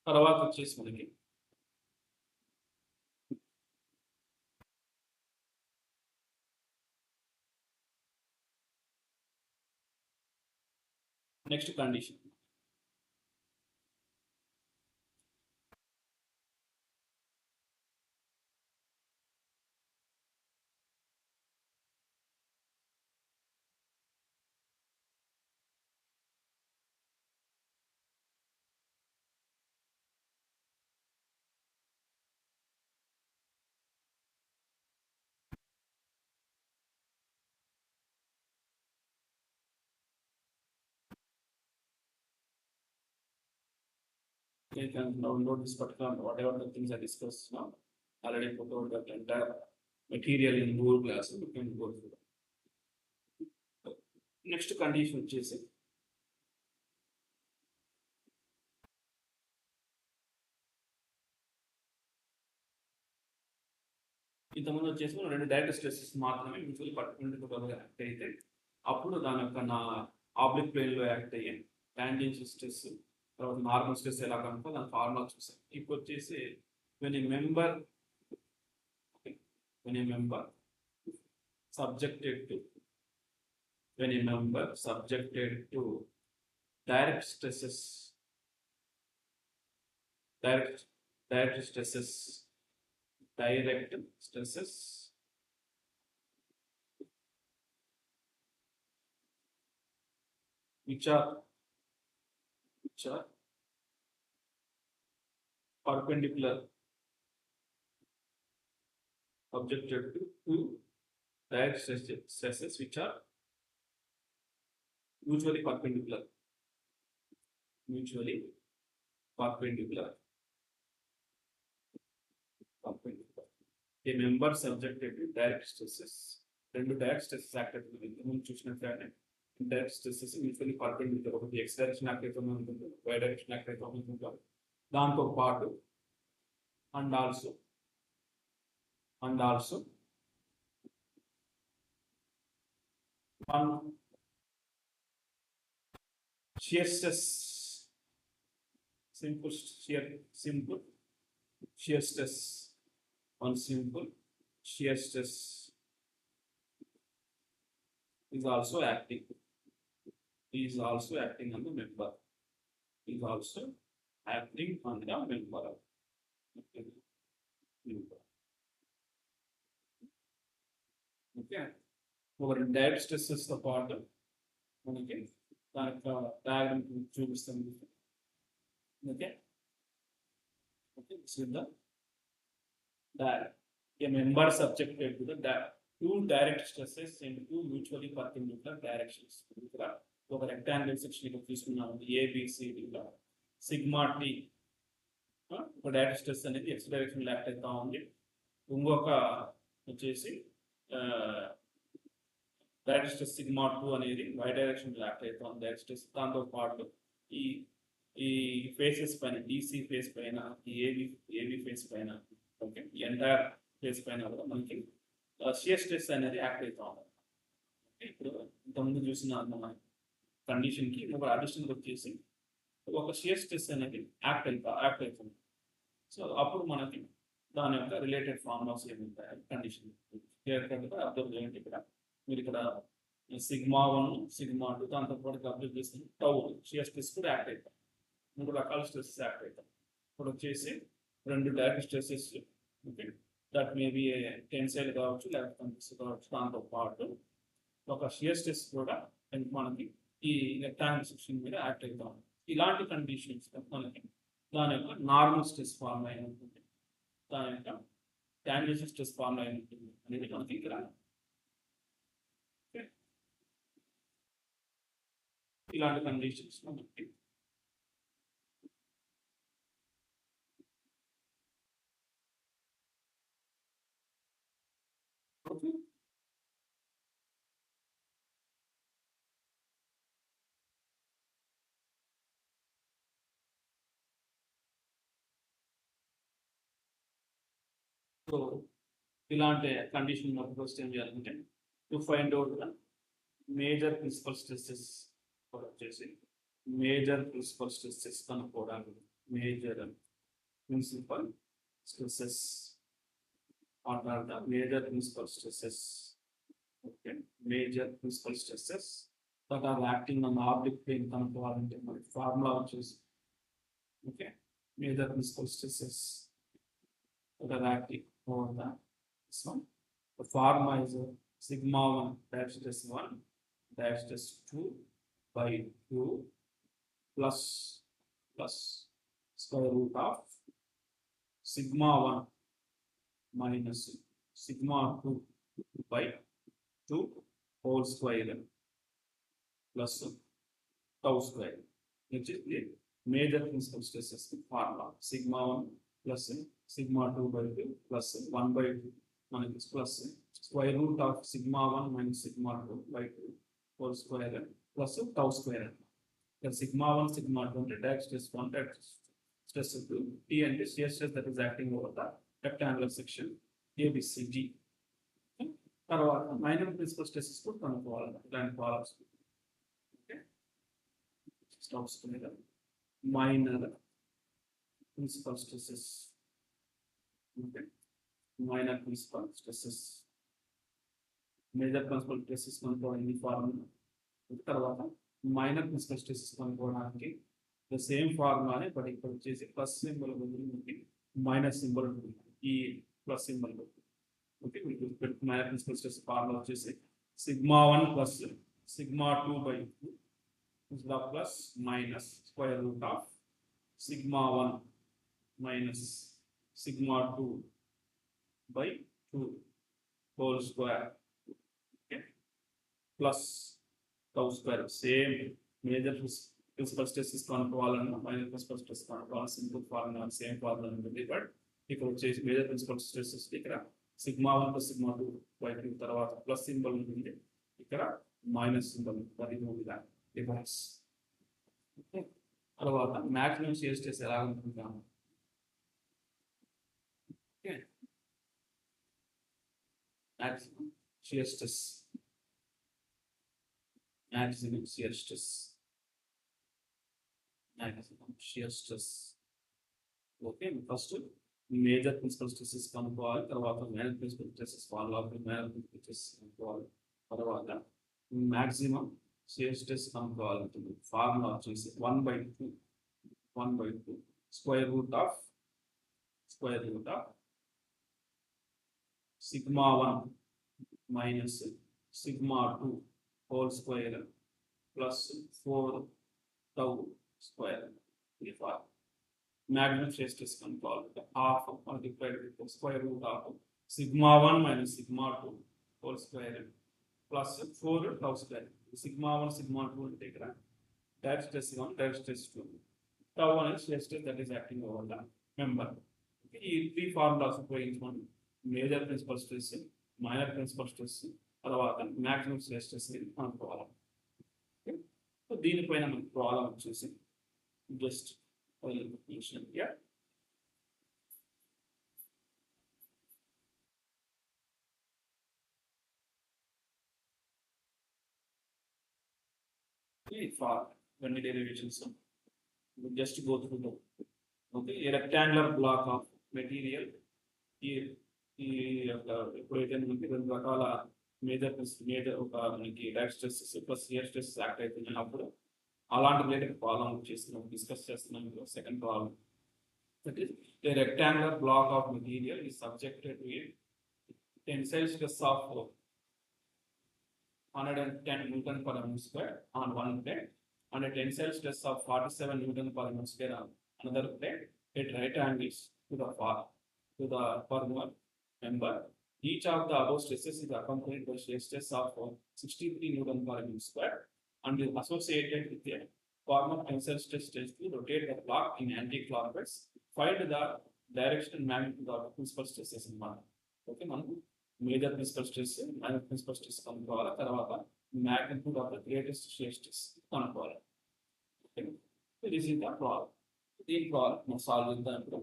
Speaker 1: తర్వాత వచ్చేసి మనకి next condition. You can download this particular whatever the things I discussed now. Already put out that entire material in whole class you can go through that. Next condition వచ్చేసి ఇంతకుముందు వచ్చేసి మనం రెండు direct stresses మాత్రమే mutual perpendicular act అయితే అప్పుడు దాని యొక్క నా ఆబ్లిక్ ప్లేన్ లో యాక్ట్ అయ్యే టాంజెన్షియల్ స్ట్రెస్ తర్వాత నార్మల్ స్ట్రెస్ ఎలా కనుక్కో దాని ఫార్ములా చూసాం. ఇప్పుడు వచ్చేసి when a member subjected to direct stresses which are perpendicular subjected to direct stresses which are mutually perpendicular. A member subjected to direct stresses. రెండు డైరెక్ట్ స్ట్రెసెస్ యాక్ట్ అవుతుంది. ముందు చూసినట్లయితే డైరెక్ట్ స్ట్రెసెస్ మ్యూచువల్లీ పర్పెండిక్యులర్, ఒకటి X direction act అవుతుంది ఉంటుంది, why direction act అవుతుంది ఉంటుంది. దాంతో పాటు and also one shear stress, simple shear stress, one simple shear stress is also acting on the member, okay. ఒక డైరెక్ట్ స్ట్రెసెస్ తో పాటు మనకి దాని యొక్క డయాగ్రామ్ చూపిస్తాం. Okay, this is the diagram. A member subjected to the two direct stresses in two mutually perpendicular directions. ఇక్కడ ఒక rectangle section తీసుకున్నాము ABCD లో సిగ్మా T ఒక డైరెక్ట్ స్ట్రెస్ అనేది ఎక్స్ డైరెక్షన్ యాక్ట్ అవుతా ఉంది. ఇంకొక వచ్చేసి డైరెక్ట్ స్ట్రెస్ సిగ్మా 2 అనేది వై డైరెక్షన్ యాక్ట్ అవుతుంది డైరెక్ట్ స్ట్రెస్. దాంతో పాటు ఈ ఫేసెస్ పైన DC ఫేస్ పైన ఏబి ఫేస్ పైన ఓకే ఈ ఎంటైర్ ఫేస్ పైన కూడా మనకి షియర్ స్ట్రెస్ అనేది యాక్ట్ అవుతా ఉంది. ఇప్పుడు ఇంతకుముందు చూసిన మన కండిషన్కి ఒక అడిషనల్ వచ్చేసి ఒక షియర్ స్ట్రెస్ అనేది యాక్ట్ అవుతుంది. సో అప్పుడు మనకి దాని యొక్క రిలేటెడ్ ఫార్ములాస్ ఏముంటాయి కండిషన్ అబ్జర్వ్ చేయండి. ఇక్కడ మీరు ఇక్కడ సిగ్మా 1 సిగ్మా 2 దాంతో పాటు అబ్జర్వ్ చేస్తే టౌ షియర్ స్ట్రెస్ కూడా యాక్ట్ అవుతాయి. 3 రకాల స్ట్రెసెస్ యాక్ట్ అవుతాయి. ఇప్పుడు వచ్చేసి రెండు direct stresses okay that maybe tensile కావచ్చు లేకపోతే కంప్రెసివ్ కావచ్చు. దాంతో పాటు ఒక షియర్ స్ట్రెస్ కూడా మనకి ఈ రెక్టాంగిల్ సెక్షన్ మీద యాక్ట్ అవుతాం. ఇలాంటి కండిషన్స్ మనకి దాని యొక్క నార్మల్ స్ట్రెస్ ఫార్మ్ అయి ఉంటుంది, దాని యొక్క టాంజెన్షియల్ స్ట్రెస్ ఫార్మ్ అయి ఉంటుంది అనేది మనకి ఇక్కడ ఇలాంటి కండిషన్స్ మనకి సో ఇలాంటి కండిషన్ ఫస్ట్ ఏం చేయాలంటే to find out the major principal stresses వచ్చేసి మేజర్ ప్రిన్సిపల్ స్ట్రెసెస్ కనుక్కోవడానికి major principal stresses what are the major principal stresses. Okay, major principal stresses that are acting on the oblique plane కనుక్కోవాలంటే మనకి formula వచ్చేసి okay major principal stresses that are acting on the this one. The formula is sigma 1 dash stress 1 dash stress 2 by 2 plus square root of sigma 1 minus sigma 2 by 2 whole square plus tau square, which is the major principal stresses formula. Sigma 1 plus sigma 2 by 2 plus 1 by 2 మనకి plus square root of sigma 1 minus sigma 2 by 2 whole square plus tau square. ఇక్కడ sigma 1 sigma 2 అంటే direct stress 1 direct stress 2, T అంటే shear stress that is acting over the rectangular section ABCD. తర్వాత minor principal stresses కూడా కనుక్కోవాలి దాని follows. Okay, స్టాప్స్ మీద minor principal stresses. Okay, minor principal stresses major principal stresses కనుక్కోవాలి formula. తర్వాత minor principal stresses కనుక్కోవడానికి ద సేమ్ ఫార్ములానే, బట్ ఇక్కడ వచ్చేసి ప్లస్ సింబల్ ఉంటుంది, మైనస్ సింబల్ ఉంటుంది ఈ plus symbol. Okay, minor principal stress formula వచ్చేసి sigma 1 plus sigma 2 by 2 plus minus square root of sigma 1 minus sigma 2 by 2 whole square. Okay, plus tau square. Same major principal stresses కనుక్కోవాలన్నా minor principal stress కనుక్కోవాలి, simple formula same formula ఉంటుంది. But ఇక్కడ వచ్చేసి major principal stresses ఇక్కడ sigma 1 plus sigma 2 by 2 తర్వాత plus symbol ఉంటుంది, ఇక్కడ minus symbol. అది డిఫరెన్స్. తర్వాత మాక్సిమం షియర్ స్ట్రెస్ ఎలా అనుకుంటాము. Okay, maximum shear stress, maximum shear stress, maximum shear stress. Okay, first major principal stresses కనుక్కోవాలి, తర్వాత మైనర్ ప్రిన్సిపల్ స్ట్రెసెస్ ఫాలో అవ్వాలి, మైనర్ ప్రిన్సిపల్ స్ట్రెసెస్ కనుక్కోవాలి, తర్వాత మాక్సిమం షియర్ స్ట్రెస్ కనుక్కోవాలి. ఫార్ములా వచ్చేసి 1/2 square root of sigma 1 minus sigma 2 whole square plus 4 tau square. For maximum shear stress control, half multiplied with the square root of sigma 1 minus sigma 2 whole square plus 4 tau square. Sigma 1 sigma 2 will take direct stress 1 direct stress 2, tau 1 is shear stress that is acting over the member. Okay, ఈ three formulas ఉపయోగించుకొని major principal stress, minor principal stress, తర్వాత maximum shear stress అనుకోవాలి. So దీనిపైన మనకి problem వచ్చేసి just for కొన్ని derivations just go through the. Okay, a rectangular block of material ఈ ఎప్పుడైతే మనకి రెండు రకాల మేజర్ ఒక మనకి direct stresses plus shear stress act అవుతున్నాయి, అప్పుడు అలాంటి రిలేటెడ్ ప్రాబ్లం డిస్కస్ చేస్తున్నాం. Second problem, that is a rectangular block of material is subjected to tensile stress of 110 Newton per mm square on one plate and a tensile stress of 47 Newton per mm square on another plate at right angles to the former member. Each of the above stresses is accompanied by shear stress of 63 Newton per mm square and is associated with a former tensile stress tends to rotate the block in anti-clockwise. Find the direction and magnitude of the principal stresses in one. Okay, man. Major principal stress, minor principal stress కనుక్కోవాలి, తర్వాత magnitude of the greatest shear stress కనుక్కోవాలి. Okay, so this is the problem. దీని problem మనం solve చేద్దాం ఇప్పుడు.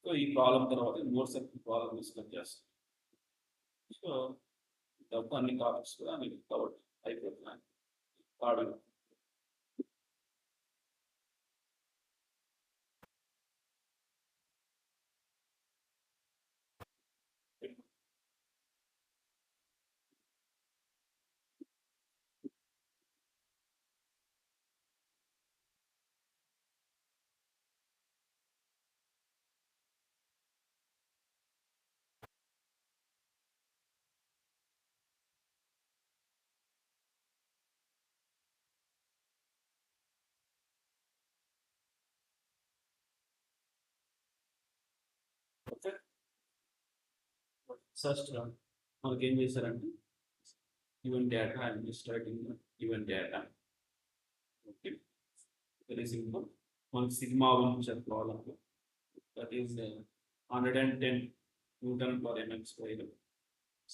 Speaker 1: So ఈ problem తర్వాత more circle problem discuss చేస్తాం. సో డబ్బు అన్ని టాపిక్స్ కూడా మీకు కవర్ అయిపోతున్నాయి. పాడలు ఫస్ట్ మనకి ఏం చేశారంటే event data administrating event data. Okay, very simple. మనకి సిగ్మా వన్ చెప్పుకోవాలంటే that is 110 Newton per mm square.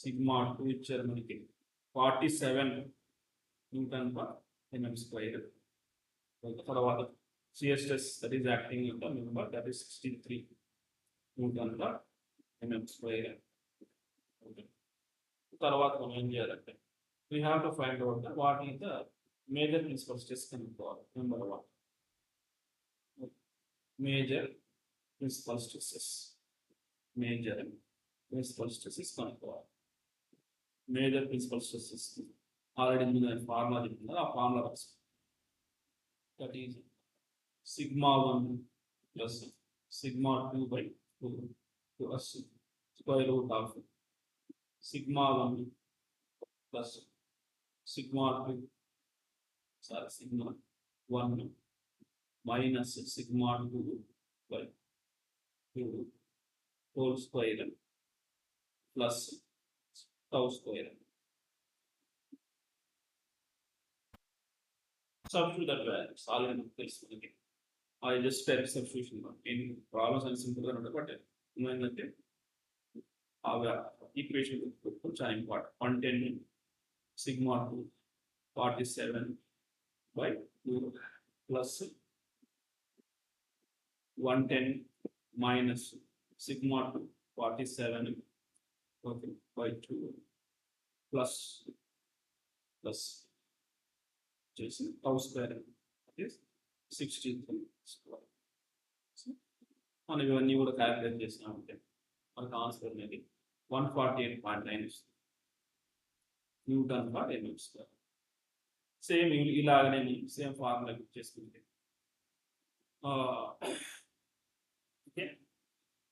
Speaker 1: Sigma two ఇచ్చారు మనకి 47 న్యూటన్ పర్ ఎంఎం స్క్వేర్. తర్వాత CSS that is acting in the member that is 63 Newton per mm square. తర్వాత మనం ఏం చేయాలంటే we have to find out what is the major principal stress కనుక్కోవాలి. Number 1 major principal stresses. Major principal stresses కనుక్కోవాలి. Major principal stresses already ముందు formula చెప్పింది, ఆ formula రాసుకో. That is sigma 1 plus sigma 2 by 2 plus square root of sigma 1 plus sigma 2 sigma 1 minus sigma 2 by 2 whole square plus tau square. Substitute that values already మనకు తెలుసు. మనకి అది just step substitution. ఏం problems అని సింపుల్గా ఉంటాయి, but ఏంటంటే ఆ ఈక్వేషన్ చాలా important. 110 sigma 2 47 by 2 plus 110 minus sigma 2 47 okay, by 2 plus just tau square is 63 square. మనం ఇవన్నీ కూడా క్యాలిక్యులేట్ చేసినామంటే మనకు ఆన్సర్ అనేది 148.9 వస్తుంది newton per mm square. Same ఇలాగనే సేమ్ ఫార్ములా యూజ్ చేసుకుంటే okay.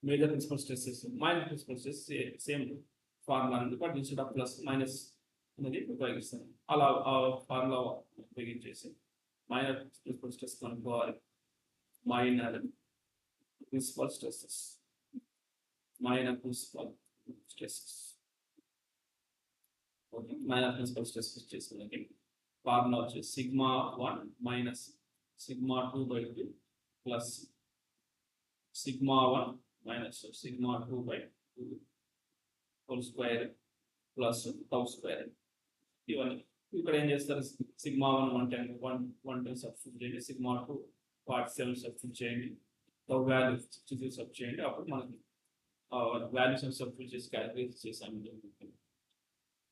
Speaker 1: Major principal stresses minor principal stress same formula ఉంది, but instead of plus minus అనేది ఉపయోగిస్తాను. అలా ఫార్ములా ఉపయోగించేసి మైనర్ ప్రిన్సిపల్ స్ట్రెస్ కనుక్కోవాలి. Minor principal stresses okay. Minor principal stresses చేసుకున్నాక formula వచ్చేసి sigma 1 minus sigma 2 by 2 plus sigma 1 minus sigma 2 by 2 whole square plus tau square. ఇవన్నీ ఇక్కడ ఏం చేస్తారు, సిగ్మా 1 110 సబ్స్టిట్యూట్ చేయండి, సిగ్మా 2 47 సబ్స్టిట్యూట్ చేయండి, టౌ వాల్యూ 63 సబ్స్టిట్యూట్ చేయండి. అప్పుడు మనకి వాల్యూస్ సబ్స్టిట్యూట్ చేసి క్యాలిక్యులేట్ చేసాము.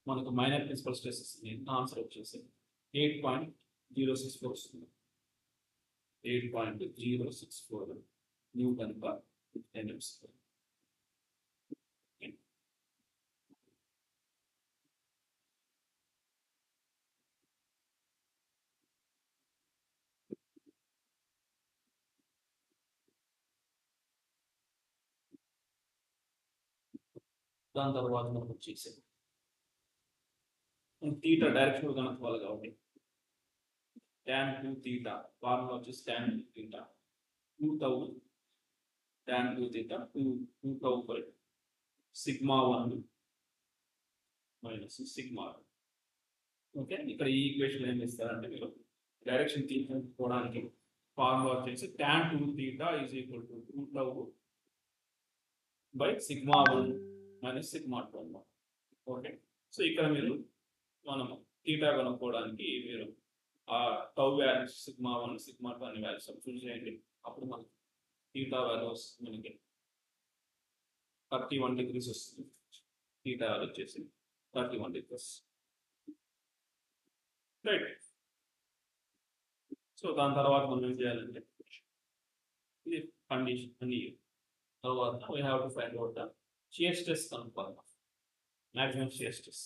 Speaker 1: మనకు మైనర్ ప్రిన్సిపల్ స్ట్రెసెస్ ఆన్సర్ వచ్చేసి 8.064 వస్తుంది. 8.064 న్యూటన్ పర్ ఎంఎం స్క్వేర్. దాని తర్వాత మనకు వచ్చేసి తీటా డైరెక్షన్ కనుక్కోవాలి కాబట్టి tan 2 theta ఫార్ములా వచ్చేసి tan 2 theta 2000 tan 2 theta 2 tau by sigma 1 minus sigma. Okay, ఇక్కడ ఈ ఈక్వేషన్ ఏం ఇస్తారంటే మీరు డైరెక్షన్ తీసుకోవడానికి ఫార్ములా వచ్చేసి tan 2 theta is equal to 2 tau by sigma 1 minus sigma 2. Okay, so ఇక్కడ మీరు మనం తీటా కనుక్కోవడానికి మీరు ఆ టౌ వాల్యూస్ సిగ్మా 1 సిగ్మా 2 అనే వాల్యూస్ సబ్స్టిట్యూట్ చేయండి. అప్పుడు మనకి తీటా వాల్యూ వస్తుంది మనకి 31 degrees వస్తుంది. తీటా వాల్యూ వచ్చేసి 31 degrees, రైట్. సో దాని తర్వాత మనం ఏం చేయాలంటే ఇది కండిషన్ అని తర్వాత we have to find out the shear stress కనుక్కోవాలి. Maximum shear stress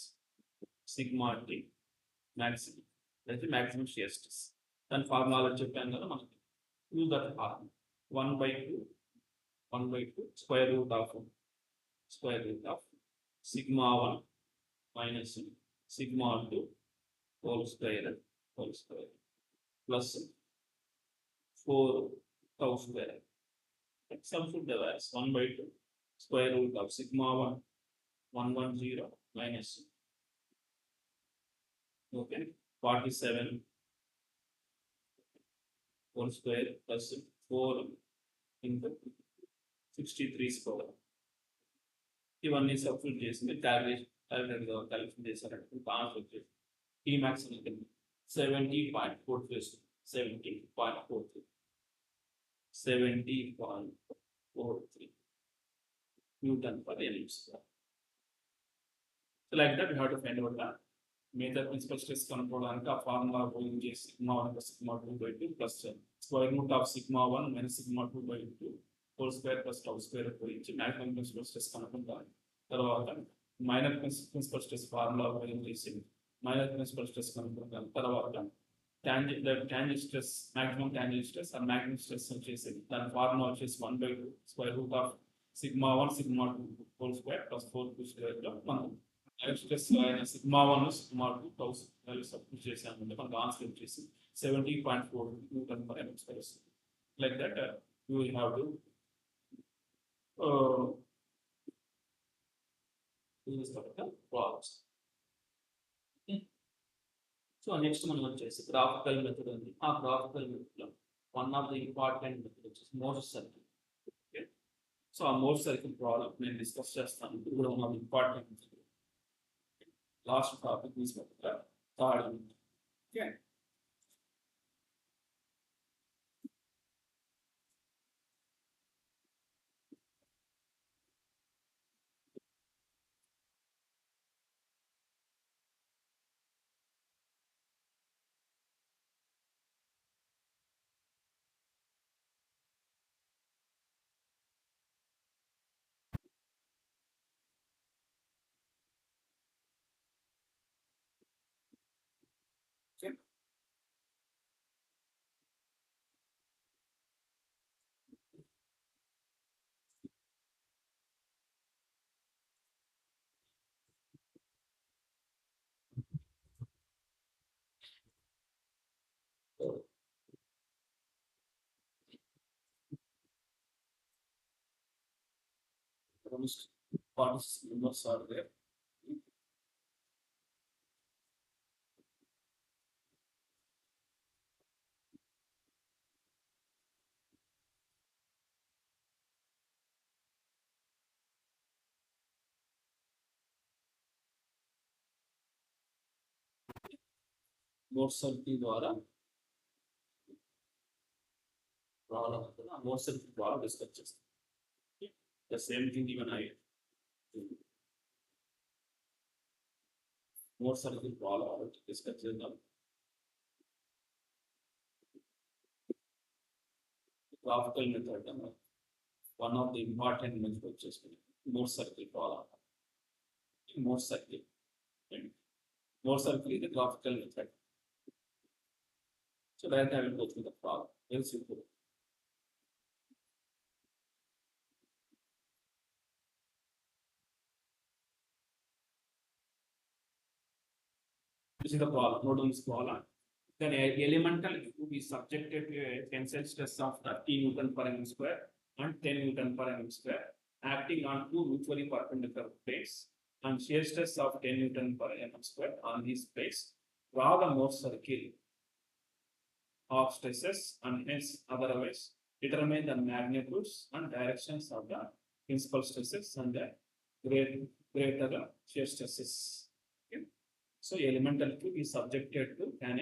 Speaker 1: sigma T maximum అయితే మ్యాక్సిమం షియర్ స్ట్రెస్. దాని ఫార్ములా చెప్పాను కదా మనకి. Use that formula 1/2 square root of sigma 1 minus sigma 2 whole square plus 4 tau square. Substitute the values 1/2 square root of sigma 110 minus, okay, 47 whole square plus 4 into 63 square. ఇవన్నీ substitute చేసి మీరు calculation చేశారంటే answer వచ్చేసి tea max అనేది 70.43 70.43 70.43 Newton per mm square. So like that, we have to find out the major principal stress control and the formula going to sigma 1 plus sigma 2 by 2 plus square root of sigma 1 minus sigma 2 by 2 whole square plus tau square గురించి maximum principal stress కనుక్కుంటాం. తర్వాత minor principal stress formula ఉపయోగం చేసి minor principal stress కనుక్కుంటాం. తర్వాత tangent stress, maximum tangent stress ఆ maximum stress వచ్చేసి దాని formula వచ్చేసి 1/2 square root of sigma 1 sigma 2 whole square plus 4 square లో మనం stress sigma 1 sigma 2 tau value substitute చేసామంటే మనకు ఆన్సర్ వచ్చేసి 70.4 Newton per mm square వస్తుంది. Like that you will have to problems. Okay. So next మనం వచ్చేసి graphical method ఉంది. ఆ గ్రాఫికల్ మెథడ్ లో one of the important method వచ్చేసి మోర్స్ సర్కిల్. ఓకే, సో ఆ మోర్స్ సర్కిల్ ప్రాబ్లం నేను డిస్కస్ చేస్తాను. ఇది కూడా one of the important method. Last topic is third method. Okay, participants are there. Mohr's circle ద్వారా ప్రాబ్లం అవుతుంది. ఆ మోర్స్ సర్కిల్ ద్వారా డిస్కస్ చేస్తాం. The same thing even I Mohr's circle problem discuss చేద్దాం. Graphical method one of the important method వచ్చేసి Mohr's circle problem. Mohr's circle is a graphical method. So that I will go through the problem. Very simple. This is the problem. Note on this problem. Then elemental cube is subjected to a tensile stress of 30 Newton per mm square and 10 Newton per mm square, acting on two mutually perpendicular plates, and shear stress of 10 Newton per mm square on these plates. Draw the Morse circle of stresses and hence otherwise determine the magnitudes and directions of the principal stresses and the greater shear stresses. Okay. So elemental cube is subjected to an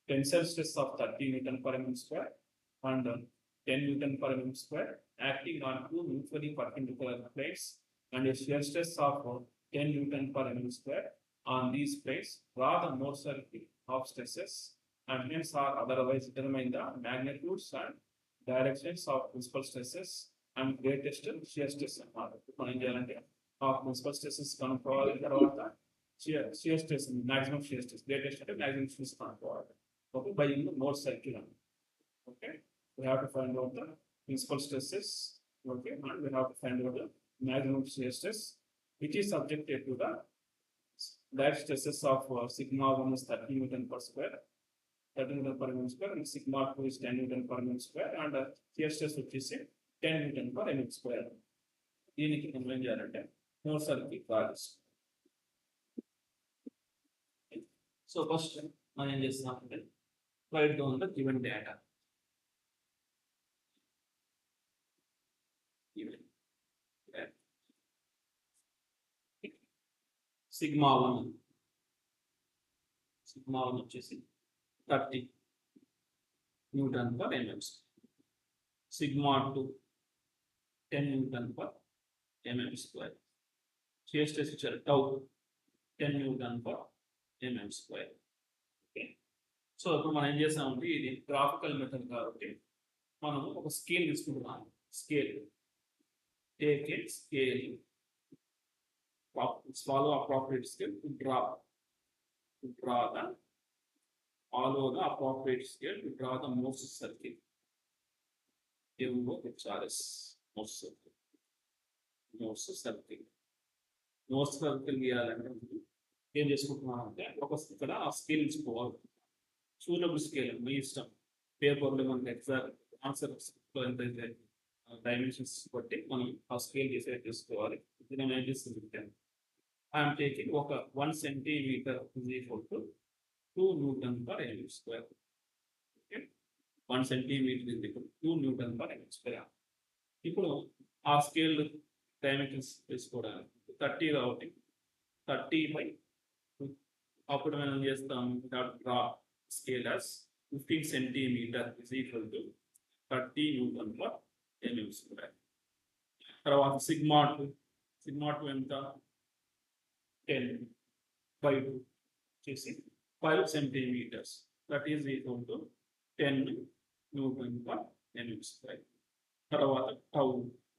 Speaker 1: tensile stress of 30 Newton per mm square and 10 Newton per mm square, acting on two mutually perpendicular plates, and a shear stress of 10 Newton per mm square on these plates. Draw the Morse circle of stresses and hence are otherwise determine the magnitudes and directions of principal stresses and greatest shear stress. మనం చేయాలంటే ఆ principal stresses కనుక్కోవాలి. తర్వాత shear stress, maximum shear stress, greatest అంటే maximum stress కనుక్కోవాలి. Okay, by using the Morse circle. Okay, we have to find out the principal stresses. Okay, and we have to find out the maximum shear stress, which is subjected to the direct stresses of sigma 1 is 30 Newton per square, 30 Newton per mm square, and sigma 2 is 10 Newton per mm square, and shear stress which is 10 Newton per mm square. దీనికి మనం ఏం చేయాలంటే more circle draw చేసుకోవాలి. So first మనం ఏం చేస్తున్నామంటే write down the given data. Given data. Sigma 1 వచ్చేసి 30 Newton per mm. Sigma 2 10 Newton per mm square. Shear stress ఇచ్చారు tau 10 Newton per mm square. Okay, so ఇప్పుడు మనం ఏం చేసామంటే ఇది గ్రాఫికల్ మెథడ్ కాబట్టి మనం ఒక స్కేల్ తీసుకుంటున్నాం. Scale take a scale, follow appropriate scale to draw the follow the appropriate scale to draw the most circle. HRS most circle గీయాలంటే ఏం చేసుకుంటున్నాం అంటే ఒక ఇక్కడ ఆ స్కేల్ ఇచ్చుకోవాలి. సూటబుల్ స్కేల్ మీ ఇష్టం, పేపర్లో మనకి ఎగ్జాక్ట్ ఆన్సర్ ఎంతైతే డైమెన్షన్స్ బట్టి మనం ఆ స్కేల్ డిసైడ్ చేసుకోవాలి. ఇది నేను ఏం చేస్తున్నాను, ఐఎమ్ టేకింగ్ ఒక 1 centimeter is equal to 2 Newton per mm square. Okay, 1 centimeter is equal to 2 Newton per mm square. ఇప్పుడు ఆ స్కేల్ డైమెన్షన్స్ తీసుకోవడానికి 30 కాబట్టి 30/2. అప్పుడు మనం చేస్తాం draw scale as 15 centimeter is equal to 30 Newton per mm square. తర్వాత sigma 2 ఎంత 10/2 చేసి 5 centimeters, that is equal to 10 Newton per mm square. తర్వాత టౌ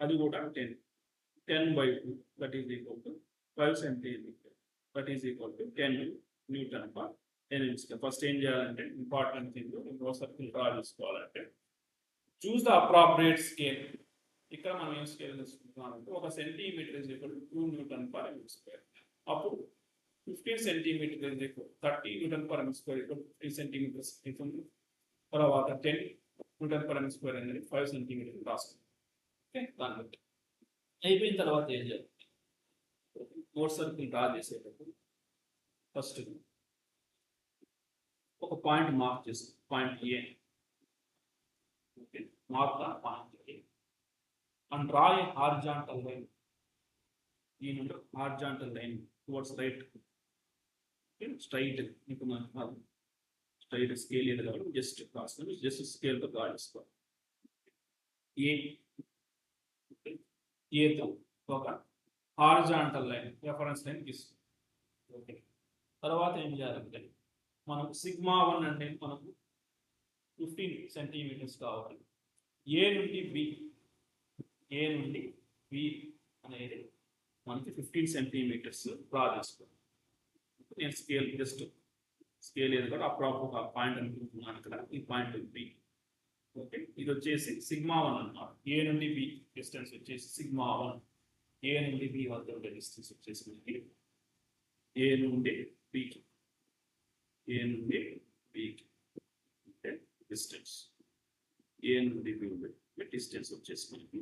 Speaker 1: అది కూడా 10/2, that is equal to 5 centimeters, that is equal to 10 Newton per mm square. First ఏం చేయాలంటే important thing, ఇంకో circle draw చేసుకోవాలంటే చూస్ ద అప్రాప్రియేట్ స్కేల్. ఇక్కడ మనం ఏం స్కేల్ తీసుకుంటున్నామంటే ఒక centimetre is equal to 2 Newton per mm square. అప్పుడు 15 centimeters is equal 30 Newton per mm square equal 15 centimeters అవుతుంది. తర్వాత 10 Newton per mm square అనేది 5 centimeters రాసుకుంటాం. ఓకే, దాన్ని బట్టి అయిపోయిన తర్వాత ఏం చేయాలి, మోర్ సర్కిల్ డ్రా చేసేటప్పుడు ఫస్ట్ ఒక పాయింట్ మార్క్ చేస్తాం, point A. Okay, mark the point A and draw A horizontal line. ఈ నుండి horizontal line towards right, straight మీకు మనం స్ట్రైట్ స్కేల్ ఏది కాబట్టి జస్ట్ రాసుకొని జస్ట్ స్కేల్ తో డ్రా చేసుకోవాలి. ఏతో ఒక హారిజాంటల్ లైన్ రెఫరెన్స్ లైన్ తీసుకోవాలి. ఓకే, తర్వాత ఏం చేయాలంటే మనం సిగ్మా 1 అంటే మనకు 15 centimeters కావాలి. ఏ నుండి బి అనేది మనకి 15 centimeters డ్రా చేసుకోవాలి. నేను స్కేల్ జస్ట్ స్కేల్ ఏది కూడా అప్రాపర్ పాయింట్ అనుకుంటున్నాను ఇక్కడ, ఈ పాయింట్ బి. ఓకే, ఇది వచ్చేసి సిగ్మా 1 అన్నమాట. ఏ నుండి బి డిస్టెన్స్ వచ్చేసి సిగ్మా 1. ఏ నుండి బి వద్ద ఉండే డిస్టెన్స్ వచ్చేసి మనకి ఏ నుండి బికి అంటే డిస్టెన్స్ ఏ నుండి బి ఉండే డిస్టెన్స్ వచ్చేసి మనకి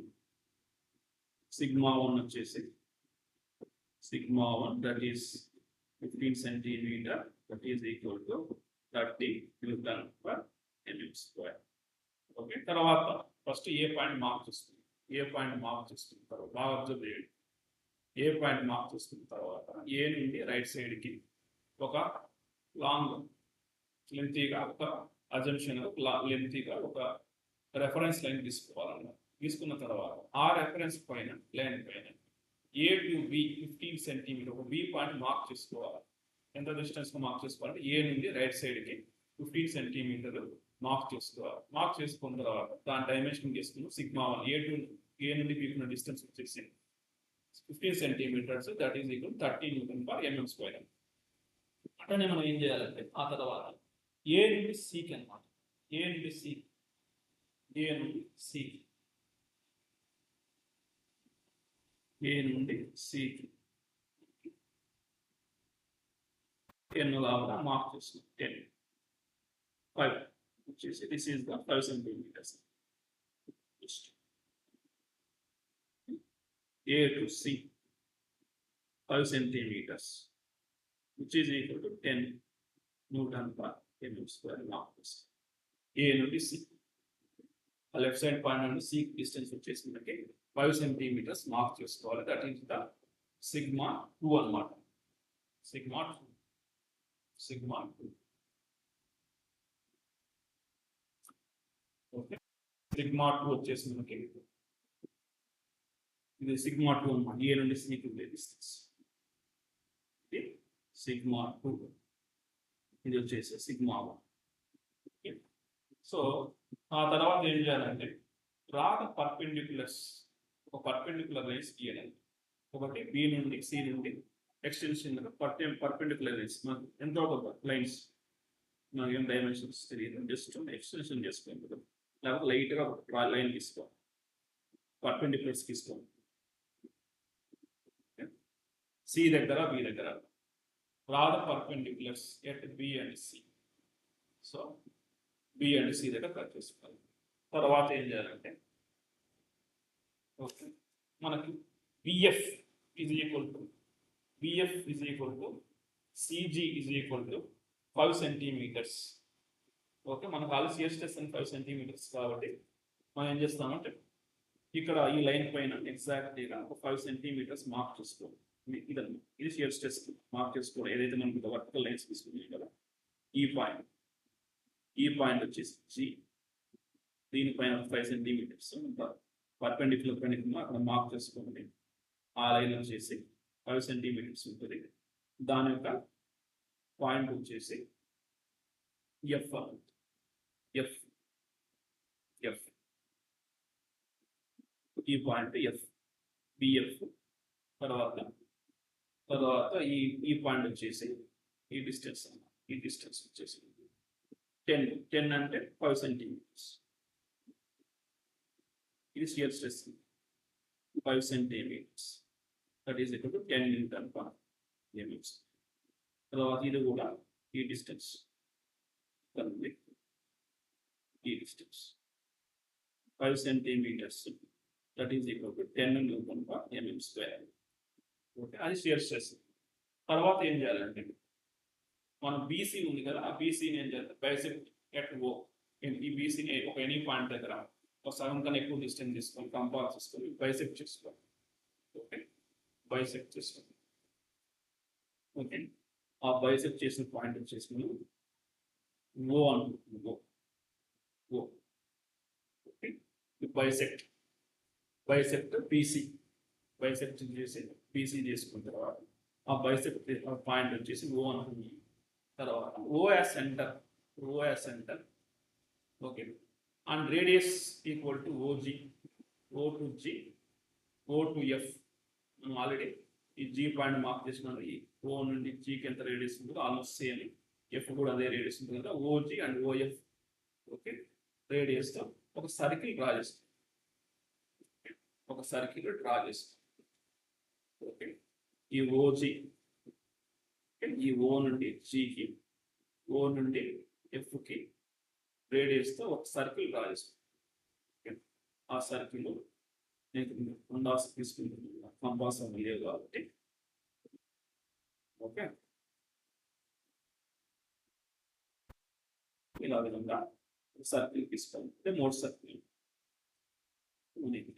Speaker 1: సిగ్మా 1 వచ్చేసి sigma 1, that is 15 centimeter, that is equal to 30 Newton per mm square. Okay, తర్వాత ఫస్ట్ ఏ పాయింట్ మార్క్ చేసుకుంటాం. ఏ పాయింట్ మార్క్ చేసుకున్న తర్వాత బాగా అబ్జర్వ్ చేయండి. ఏ పాయింట్ మార్క్ చేసుకున్న తర్వాత ఏ నుండి రైట్ సైడ్కి ఒక లాంగ్ లెంతీగా ఒక అజంప్షన్ లెంతీగా ఒక రెఫరెన్స్ లైన్ తీసుకోవాలన్నమాట. తీసుకున్న తర్వాత ఆ రెఫరెన్స్ పైన లైన్ పైన ఏ టు బి 15 centimeter ఒక బి పాయింట్ మార్క్ చేసుకోవాలి. ఎంత డిస్టెన్స్ మార్క్ చేసుకోవాలంటే ఏ నుండి రైట్ సైడ్కి 15 centimeter మార్క్ చేసుకోవాలి. మార్క్ చేసుకున్న తర్వాత దాని డైమెన్షన్ తీసుకుని సిగ్మా 1 ఏ నుండి బి ఉన్న డిస్టెన్స్ వచ్చేసి 15 centimeters, that is equal 30 Newton per mm square. అట్లనే మనం ఏం చేయాలంటే ఆ తర్వాత ఏ నుండి సికి అన్నమాట. ఏ నుండి సికి 10 లాగా మార్క్ చేస్తున్నాం. 10 5 వచ్చేసి this is the 5 centimeters. A to C 5 centimeters, which is equal to 10 Newton per mm square mass. A నుండి C, లెఫ్ట్ సైడ్ పాయింట్ నుండి C డిస్టెన్స్ వచ్చేసి మనకి 5 centimeters మార్క్ చేసుకోవాలి. దట్ ఈస్ ద సిగ్మా 2 అన్నమాట. Sigma 2 okay. Sigma 2 వచ్చేసి మనకి ఇది sigma 2 అన్నమాట. ఏ నుండి సికి ఉండే డిస్టెన్స్ ఇది సిగ్మా 2, ఇది వచ్చేసి సిగ్మా 1. సో ఆ తర్వాత ఏం చేయాలంటే రాక పర్పెండిక్యులర్స్, ఒక పర్పెండిక్యులర్ లైన్స్ గీయాలి. ఒకటి బి నుండి సి నుండి ఎక్స్టెన్షన్ పర్పెండిక్యులర్ లైన్స్ మనకు ఎంతో ఒక లైన్స్ మనకి ఏం డైమెన్షన్స్ తెలియదు, జస్ట్ ఎక్స్టెన్షన్ చేసుకోండి కదా, లేకపోతే లైట్గా ఒక లైన్ తీసుకోవాలి, పర్పెండిక్యులర్స్ తీసుకోండి. సి దగ్గర బి దగ్గర రాద perpendiculars at B and C. So B and C దగ్గర కట్ చేసుకోవాలి. తర్వాత ఏం చేయాలంటే ఓకే మనకి BF is equal to CG is equal to 5 centimeters. Okay, మనకు ఆల్రెడీ షియర్ స్ట్రెస్ అని 5 centimeters కాబట్టి మనం ఏం చేస్తామంటే ఇక్కడ ఈ లైన్ పైన ఎగ్జాక్ట్గా ఒక 5 centimeters మార్క్ చేసుకోవాలి. ఇదన్నమాట, ఇది షియర్ స్ట్రెస్ మార్క్ చేసుకోవడం. ఏదైతే మనకి వర్టికల్ లైన్స్ తీసుకున్నాయి కదా, ఈ పాయింట్ వచ్చేసి జి, దీనిపైన 5 centimeters పర్పెండిక్యులర్ పైన అక్కడ మార్క్ చేసుకోండి. ఆ లైన్ వచ్చేసి 5 centimeters ఉంటుంది. దాని యొక్క పాయింట్ వచ్చేసి ఎఫ్ ఎఫ్ ఎఫ్ ఈ పాయింట్ ఎఫ్ బిఎఫ్. తర్వాత ఈ పాయింట్ వచ్చేసి ఈ డిస్టెన్స్ వచ్చేసి 10 అంటే 5 centimeters. ఇది shear stress 5 centimeters, that is equal to 10 Newton per mm. తర్వాత ఇది కూడా ఈ డిస్టెన్స్, ఈ distance 5 centimeters, that is equal to 10 Newton per mm square. Okay, అది షియర్ స్ట్రెస్. తర్వాత ఏం చేయాలంటే మనం బీసీ ఉంది కదా, ఆ బీసీని ఏం చేయాలి, బైసెక్ట్ ఎట్ ఓ. ఈ బీసీని ఒక ఎనీ పాయింట్ దగ్గర ఒక సగం కన్నా ఎక్కువ డిస్టెన్స్ తీసుకొని కంపాస్ చేసుకొని బైసెక్ట్ చేసుకోవాలి. ఓకే, బైసెక్ట్ చేసుకోవాలి. ఓకే, ఆ బైసెక్ట్ చేసిన పాయింట్ వచ్చేసి మనం ఓ అనుకుంటున్నాం. O okay, bisect BC, bisect చేసి బీసీ చేసుకున్న తర్వాత ఆ బైసెక్ట్ పాయింట్ వచ్చేసి ఓ అనుకుంటున్నాం. తర్వాత OS center, okay, and radius equal to OG, O to G, O to F. మనం ఆల్రెడీ ఈ జీ పాయింట్ మార్క్ చేసినాను. ఈ ఓ నుండి జీకి ఎంత రేడియస్ ఉంటుందో ఆల్మోస్ట్ సేమ్, ఎఫ్ కూడా అదే రేడియస్ ఉంటుంది కదా, ఓజీ అండ్ ఓఎఫ్. ఓకే, రేడియస్తో ఒక సర్కిల్ డ్రా చేస్తాం, ఓకే, ఈ ఓజీ, ఈ ఓ నుండి జీకి, ఓ నుండి ఎఫ్కి రేడియస్తో ఒక సర్కిల్ డ్రా చేస్తాం. ఆ సర్కిల్ నేను కంపాస్ తీసుకుంటున్నాను, కంపాస్ లేదు కాబట్టి. ఓకే, ఇలా విధంగా సర్కిల్ తీసుకోవాలంటే 3 సర్కిల్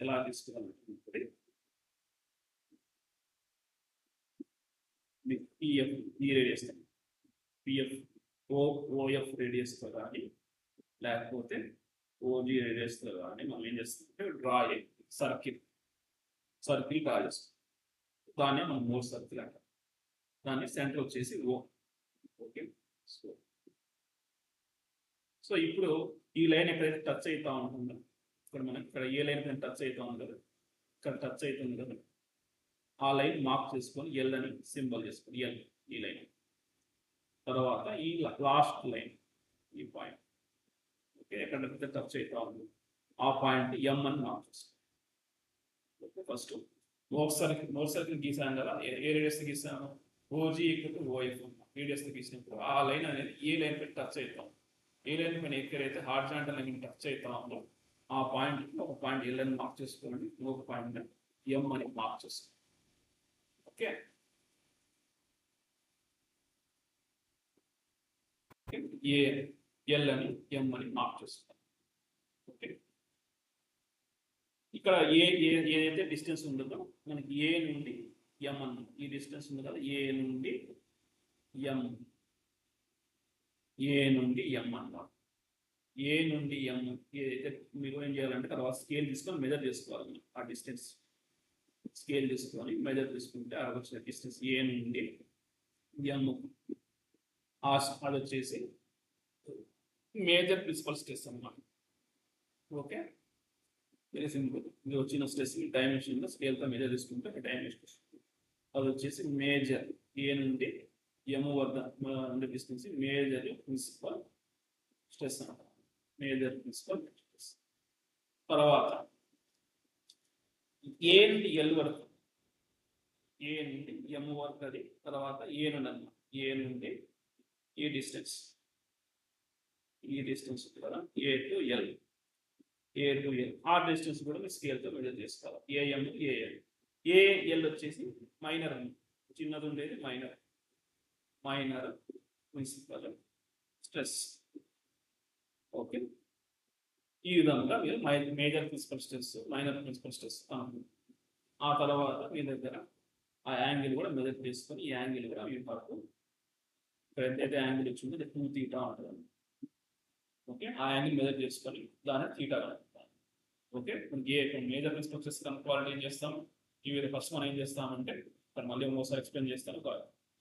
Speaker 1: ఎలా తీసుకోవాలంటే పిఎఫ్ ఈ రేడియస్ పిఎఫ్ ఓఎఫ్ రేడియస్తో కానీ లేకపోతే ఓజీ రేడియస్తో కానీ మనం ఏం చేస్తామంటే డ్రా సర్కిల్ డ్రా చేస్తాం. దాన్ని మనం 3 సర్కిల్ అంటాం. దాన్ని సెంటర్ వచ్చేసి ఓ. ఓకే, సో ఇప్పుడు ఈ లైన్ ఎక్కడైతే టచ్ అవుతా ఉంటుందో, ఇక్కడ మనకి ఇక్కడ ఏ లైన్ పైన టచ్ అవుతా ఉంది కదా, ఇక్కడ టచ్ అవుతుంది కదా, ఆ లైన్ మార్క్ చేసుకొని ఎల్ అని సింబల్ చేసుకొని ఎల్ ఈ లైన్. తర్వాత ఈ లాస్ట్ లైన్, ఈ పాయింట్, ఓకే, ఎక్కడైతే టచ్ అవుతా ఉంది ఆ పాయింట్ ఎం అని మార్క్ చేసుకోండి. ఓకే, ఫస్ట్ నోట్ సర్కిల్ గీసాను కదా, ఏ రేడియస్ గీసాను, OG equal to OF radius గీసినప్పుడు ఆ లైన్ అనేది ఏ లైన్ పైన టచ్ అవుతాం, ఏ లైన్ పైన ఎక్కడైతే హార్జాంటల్ లైన్ టచ్ అవుతా ఉందో ఆ పాయింట్ ఒక పాయింట్ ఎల్ అని మార్క్ చేసుకోండి. ఇంకొక పాయింట్ m అని మార్క్ చేస్తాం. ఓకే, ఏ ఎల్ అని m అని మార్క్ చేస్తాం. ఓకే, ఇక్కడ ఏదైతే డిస్టెన్స్ ఉంటుందో మనకి ఏ నుండి m అన్న ఈ డిస్టెన్స్ ఉంది కదా, ఏ నుండి m, ఏ నుండి m అన్నమాట. ఏ నుండి m ఏదైతే మీరు ఏం చేయాలంటే తర్వాత స్కేల్ తీసుకొని మెజర్ చేసుకోవాలి. ఆ డిస్టెన్స్ స్కేల్ తీసుకొని మెజర్ తీసుకుంటే అది వచ్చిన డిస్టెన్స్ ఏ నుండి m, అది వచ్చేసి మేజర్ ప్రిన్సిపల్ స్ట్రెస్ అన్నమాట. Okay, very simple. ఇది వచ్చిన స్ట్రెస్ డైమెన్షన్ స్కేల్తో మెజర్ తీసుకుంటే డైమెన్షన్ అది వచ్చేసి మేజర్ ఏ నుండి m వద్ద ఉండే డిస్టెన్స్ మేజర్ ప్రిన్సిపల్ స్ట్రెస్ అంటారు. Major principal stress. తర్వాత ఏ నుండి ఎల్ వరకు, ఏ నుండి m వరకు అది, తర్వాత ఏ నుండి అన్న ఏ నుండి ఈ డిస్టెన్స్ కదా A to L, A to L ఆ డిస్టెన్స్ కూడా మీరు స్కేల్తో మెజర్ చేసుకోవాలి. ఏఎం ఏఎల్, ఏఎల్ వచ్చేసి మైనర్ అని చిన్నది ఉండేది మైనర్ ప్రిన్సిపల్ స్ట్రెస్. ఓకే, ఈ విధంగా మీరు major principal stress, minor principal stress. ఆ తర్వాత మీ దగ్గర ఆ యాంగిల్ కూడా మెజర్ చేసుకొని ఈ యాంగిల్ కూడా మీ వరకు ఏదైతే యాంగిల్ వచ్చిందో అది 2 θ ఉంటుంది. ఓకే, ఆ యాంగిల్ మెజర్ చేసుకొని దాన్ని θ కనుక్కుంటాం. ఓకే, మేజర్ ప్రిన్సిపల్ స్ట్రెస్ కనుక్కోవాలంటే ఏం చేస్తాం, ఇవి ఫస్ట్ మనం ఏం చేస్తామంటే మళ్ళీ ఒకసారి ఎక్స్ప్లెయిన్ చేస్తాను.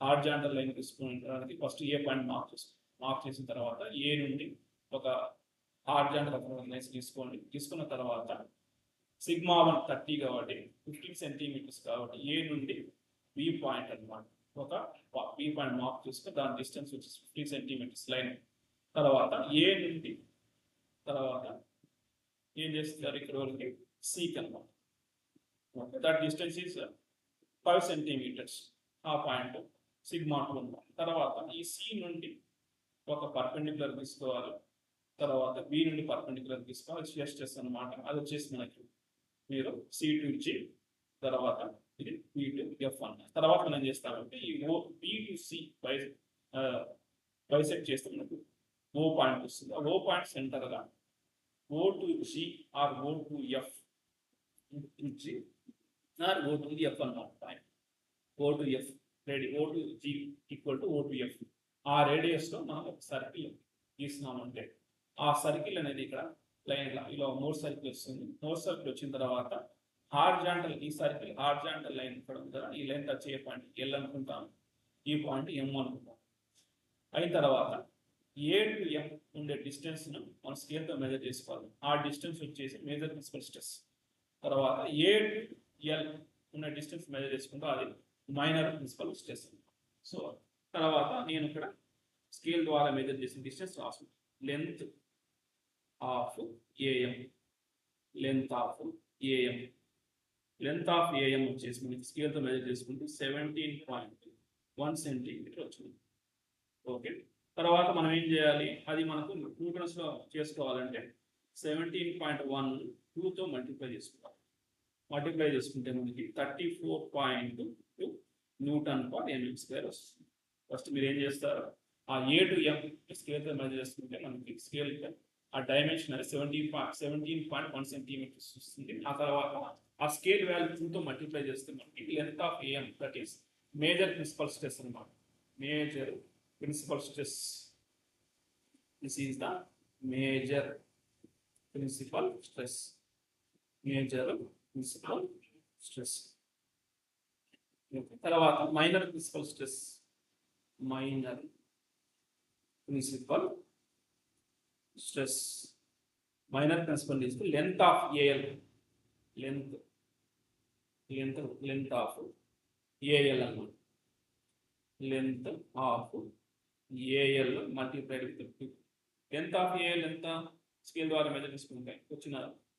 Speaker 1: హార్జాంటల్ లైన్ తీసుకోవడానికి ఫస్ట్ ఏ పాయింట్ మార్క్ చేసిన తర్వాత ఏ నుండి ఒక హార్జాంటల్ లైన్స్ తీసుకున్న తర్వాత సిగ్మా 1 30 కాబట్టి 15 సెంటీమీటర్స్ కాబట్టి ఏ నుండి బి పాయింట్ అనమాట, ఒక బి పాయింట్ మార్క్ చేసుకుని దాని డిస్టెన్స్ వచ్చి 15 సెంటీమీటర్స్ లైన్. తర్వాత ఏ నుండి తర్వాత ఏం చేస్తున్నారు ఇక్కడ వరకు సీక్ అనమాట. Okay, that distance is 5 centimeters. ఆ పాయింట్ సిగ్మా 2 అనమాట. తర్వాత ఈ సి నుండి ఒక పర్పెండిక్యులర్ తీసుకోవాలి, తర్వాత బి నుండి పర్పెండిక్యులర్ తీసుకోవాలి, షియర్ స్ట్రెస్ అనమాట. అది వచ్చేసి మనకి మీరు C2 ఇచ్చి తర్వాత ఇది B2F అన్న తర్వాత మనం ఏం చేస్తామంటే ఈ B2C బైసెక్ట్ చేస్తే మనకు O పాయింట్ వస్తుంది. ఆ O point సెంటర్గా O2G are O2F ఇచ్చి ఆర్ O2F అన్నమాట. Point O2F ready, O2G equal to O2F. ఆ రేడియస్లో మనం ఒక సర్కిల్ గీస్తున్నామంటే ఆ సర్కిల్ అనేది ఇక్కడ లైన్ ఇలా 3 సర్కిల్ వస్తుంది. 3 సర్కిల్ వచ్చిన తర్వాత హార్జాంటల్ ఈ సర్కిల్ హార్జాంటల్ లైన్ ఇక్కడ ఉంది కదా, ఈ లైన్ టచ్ అయ్యే పాయింట్ ఎల్ అనుకుంటాం, ఈ పాయింట్ M అనుకుంటాం. అయిన తర్వాత ఏ టు M ఉండే డిస్టెన్స్ ను మనం స్కేల్తో మెజర్ చేసుకోవాలి. ఆ డిస్టెన్స్ వచ్చేసి మేజర్ ప్రిన్సిపల్ స్ట్రెస్. తర్వాత ఏ టు ఎల్ ఉన్న డిస్టెన్స్ మెజర్ చేసుకుంటే అది మైనర్ ప్రిన్సిపల్ స్ట్రెస్. సో తర్వాత నేను ఇక్కడ స్కేల్ ద్వారా మెజర్ చేసిన డిస్టెన్స్ రాసుకుంటాను. Length of AM, length of AM, length of AM వచ్చేసి మనకి స్కేల్తో మెజర్ చేసుకుంటే 17.1 సెంటీమీటర్ వచ్చింది. ఓకే, తర్వాత మనం ఏం చేయాలి, అది మనకు న్యూటన్స్లో చేసుకోవాలంటే 17.1 2తో మల్టిప్లై చేసుకోవాలి. మల్టిప్లై చేసుకుంటే మనకి 34.2 న్యూటన్ పర్ ఎంఎం స్క్వేర్ వస్తుంది. ఫస్ట్ మీరు ఏం చేస్తారు, ఆ ఏ టు ఎం స్కేల్తో మెజర్ చేసుకుంటే మనకి స్కేల్ ఆ డైమెన్షన్ అనేది 17.1 సెంటీమీటర్స్ వస్తుంది. ఆ తర్వాత ఆ స్కేల్ వాల్యూ 2తో మల్టిప్లై చేస్తే మనకి length of AM that is major principal stress అనమాట. Major principal stress, this is the major principal stress, major principal stress. తర్వాత minor principal stress, minor principal stress. Minor principal తీసుకు length of AL, length of AL అన్నమాట. Length of AL multiplied with 2. Length of AL ఎంత scale ద్వారా measure చేసుకుంటే వచ్చిన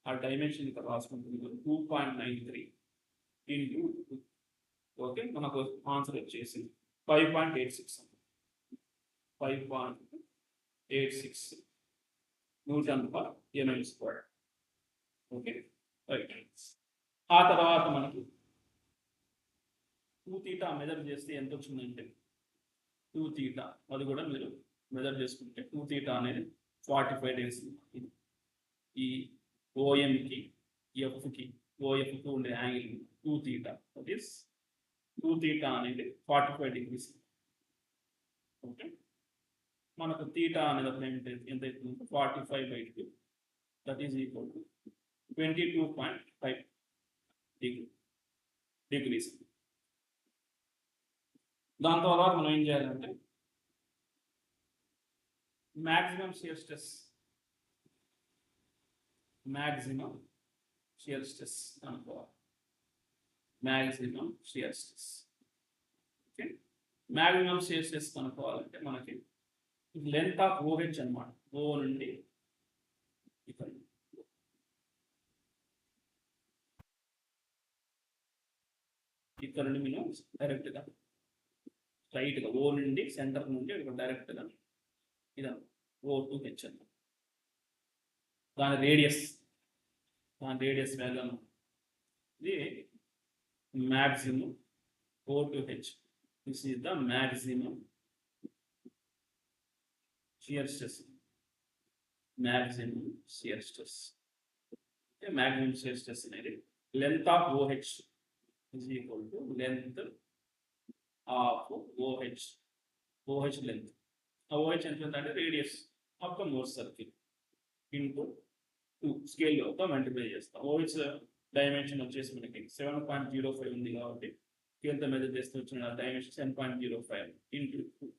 Speaker 1: ఆ dimension ఇక్కడ రాసుకుంటుంది 2.93 ఇంటూ 2. ఓకే, మనకు ఆన్సర్ వచ్చేసి 5.86 Newton per mm square. Okay, right. ఆ తర్వాత మనకి 2 theta మెజర్ చేస్తే ఎంత వచ్చిందంటే 2 theta, అది కూడా మీరు మెజర్ చేసుకుంటే 2 theta అనేది 45 days. ఈ ఓఎంకి ఎఫ్కి ఓఎఫ్కి ఉండే angle 2 theta, that is 2 theta అనేది 45 degrees. ఓకే, మనకు తీటా అనేది అప్పుడు ఎంత అవుతుంది 45/2, that is equal to 22.5 degrees. దాని తర్వాత మనం ఏం చేయాలంటే maximum shear stress అనుకోవాలి. maximum shear stress. Okay, maximum shear stress కనుక్కోవాలంటే మనకి లెంత్ ఆఫ్ OH అన్నమాట. O నుండి ఇక్కడ నుండి మేము డైరెక్ట్గా స్ట్రైట్గా O నుండి సెంటర్ నుండి డైరెక్ట్గా ఇదా O2H అన్నమాట. దాని రేడియస్ వాల్యూ ఇది maximum O2H. This is the maximum shear stress. maximum shear stress అనేది length of OH is equal to length of OH length. OH ఎంత అంటే radius of the more circle into 2 scale లో multiply చేస్తాం. OH dimension వచ్చేసి మనకి 7.05 ఉంది కాబట్టి స్కేల్తో మెజర్ చేస్తే వచ్చిన డైమెన్షన్ 7.05 ఇంటూ 2.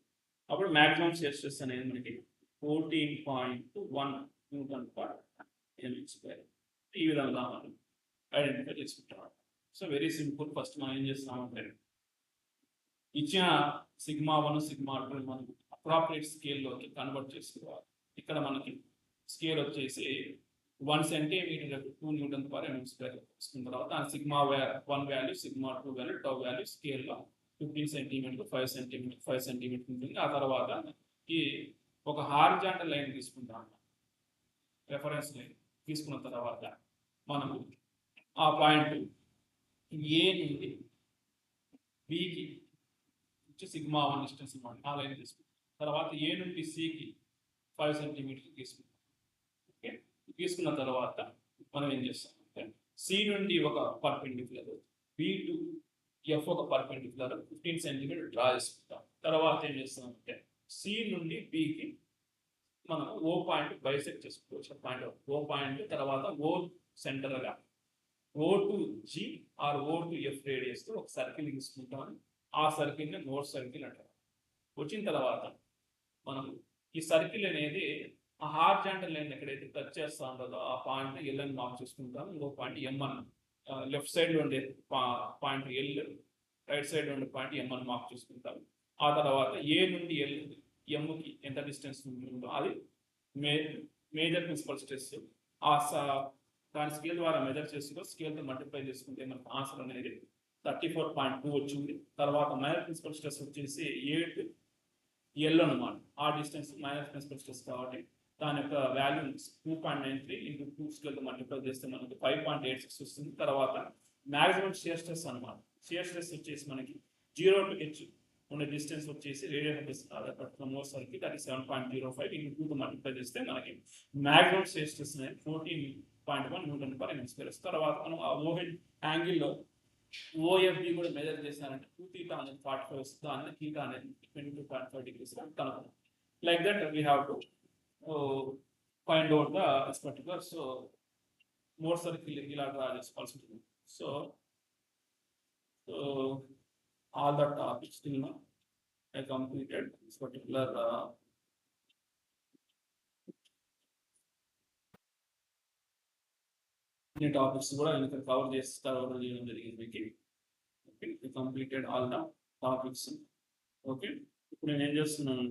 Speaker 1: అప్పుడు మాక్సిమం షియర్ స్ట్రెస్ అనేది మనకి 14.1 Nm². ఈ విధంగా మనం ఐడెంటిఫై చేసుకుంటాం. So very simple. ఫస్ట్ మనం ఏం చేస్తామంటే ఇచ్చిన σ1 σ2 మనం అప్రాప్రియేట్ స్కేల్లోకి కన్వర్ట్ చేసుకోవాలి. ఇక్కడ మనకి స్కేల్ వచ్చేసి 1 centimeter 2 Nm² తీసుకున్న తర్వాత σ1 వాల్యూ σ2 వాల్యూ టౌ వాల్యూ స్కేల్లో 15 centimeter 5 centimeter ఉంటుంది. ఆ తర్వాత ఈ ఒక హారిజాంటల్ లైన్ తీసుకుంటాం, రెఫరెన్స్ లైన్ తీసుకున్న తర్వాత మనము ఆ పాయింట్ ఏ నుండి బికి σ1 డిస్టెన్స్ ఆ లైన్ తీసుకుంటాం. తర్వాత ఏ నుండి సికి 5 centimeter తీసుకుంటాం. ఓకే, తీసుకున్న తర్వాత మనం ఏం చేస్తాం అంటే సి నుండి ఒక పర్పెండిక్యులర్, బి టు ఎఫ్ ఒక పర్పెండిక్యులర్ 15 centimeter డ్రా చేసుకుంటాం. తర్వాత ఏం చేస్తాం అంటే సి నుండి బికి మనం ఓ పాయింట్ బైసెక్ట్ చేసుకోవచ్చు. పాయింట్ ఓ పాయింట్ తర్వాత ఓ సెంటర్గా O to G or O to F రేడియస్తో ఒక సర్కిల్ తీసుకుంటాం. ఆ సర్కిల్ని నోట్ సర్కిల్ అంటారు. వచ్చిన తర్వాత మనం ఈ సర్కిల్ అనేది ఆ హార్జాంటల్ లైన్ ఎక్కడైతే టచ్ చేస్తా ఉంటుందో ఆ పాయింట్ ఎల్ అని మార్క్ చేసుకుంటాం. ఇంకో పాయింట్ ఎం అని, లెఫ్ట్ సైడ్ ఉండే పాయింట్ ఎల్, రైట్ సైడ్ ఉండే పాయింట్ ఎం అని మార్క్ చేసుకుంటాం. ఆ తర్వాత ఏ నుండి ఎంకి ఎంత డిస్టెన్స్ ఉంటుందో అది మేజర్ ప్రిన్సిపల్ స్ట్రెస్. దాని స్కేల్ ద్వారా మెజర్ చేసుకుని స్కేల్తో మల్టిప్లై చేసుకుంటే మనకు ఆన్సర్ అనేది 34.2 వచ్చింది. తర్వాత మైనర్ ప్రిన్సిపల్ స్ట్రెస్ వచ్చేసి 8 ఎల్ అనమాట. ఆ డిస్టెన్స్ మైనర్ ప్రిన్సిపల్ స్ట్రెస్ కాబట్టి దాని యొక్క వాల్యూ 2.93 ఇంటూ 2 స్కేల్తో మల్టిప్లై చేస్తే మనకి 5.86 వస్తుంది. తర్వాత మ్యాక్సిమం షియర్ స్ట్రెస్ అనమాట. షియర్ స్ట్రెస్ వచ్చేసి మనకి 0 to H ఉన్న డిస్టెన్స్ వచ్చేసి రేడియస్ మోర్ సర్కిల్ అది 7.05 ఇంటూ 2తో మల్టిప్లై చేస్తే మనకి మ్యాక్సిమం షియర్ స్ట్రెస్ అనేది 14.1 Nm². తర్వాత మనం ఆ ఓహెడ్ యాంగిల్లో ఓఎఫ్బి కూడా మెజర్ చేశారంటే 2 theta అనేది 45 వస్తుంది. దాన్ని θ అనేది 22.5 degrees కనుక్కుంటాం. Like that we have to find out this particular. So Mohr circle ఇలా డ్రా చేసుకోవాల్సి ఉంటుంది. సో all the topics till now I completed this particular topics కూడా ఇంకా కవర్ చేయడం జరిగింది. Okay, completed all the topics. Okay, ఇప్పుడు నేను ఏం చేస్తున్నాను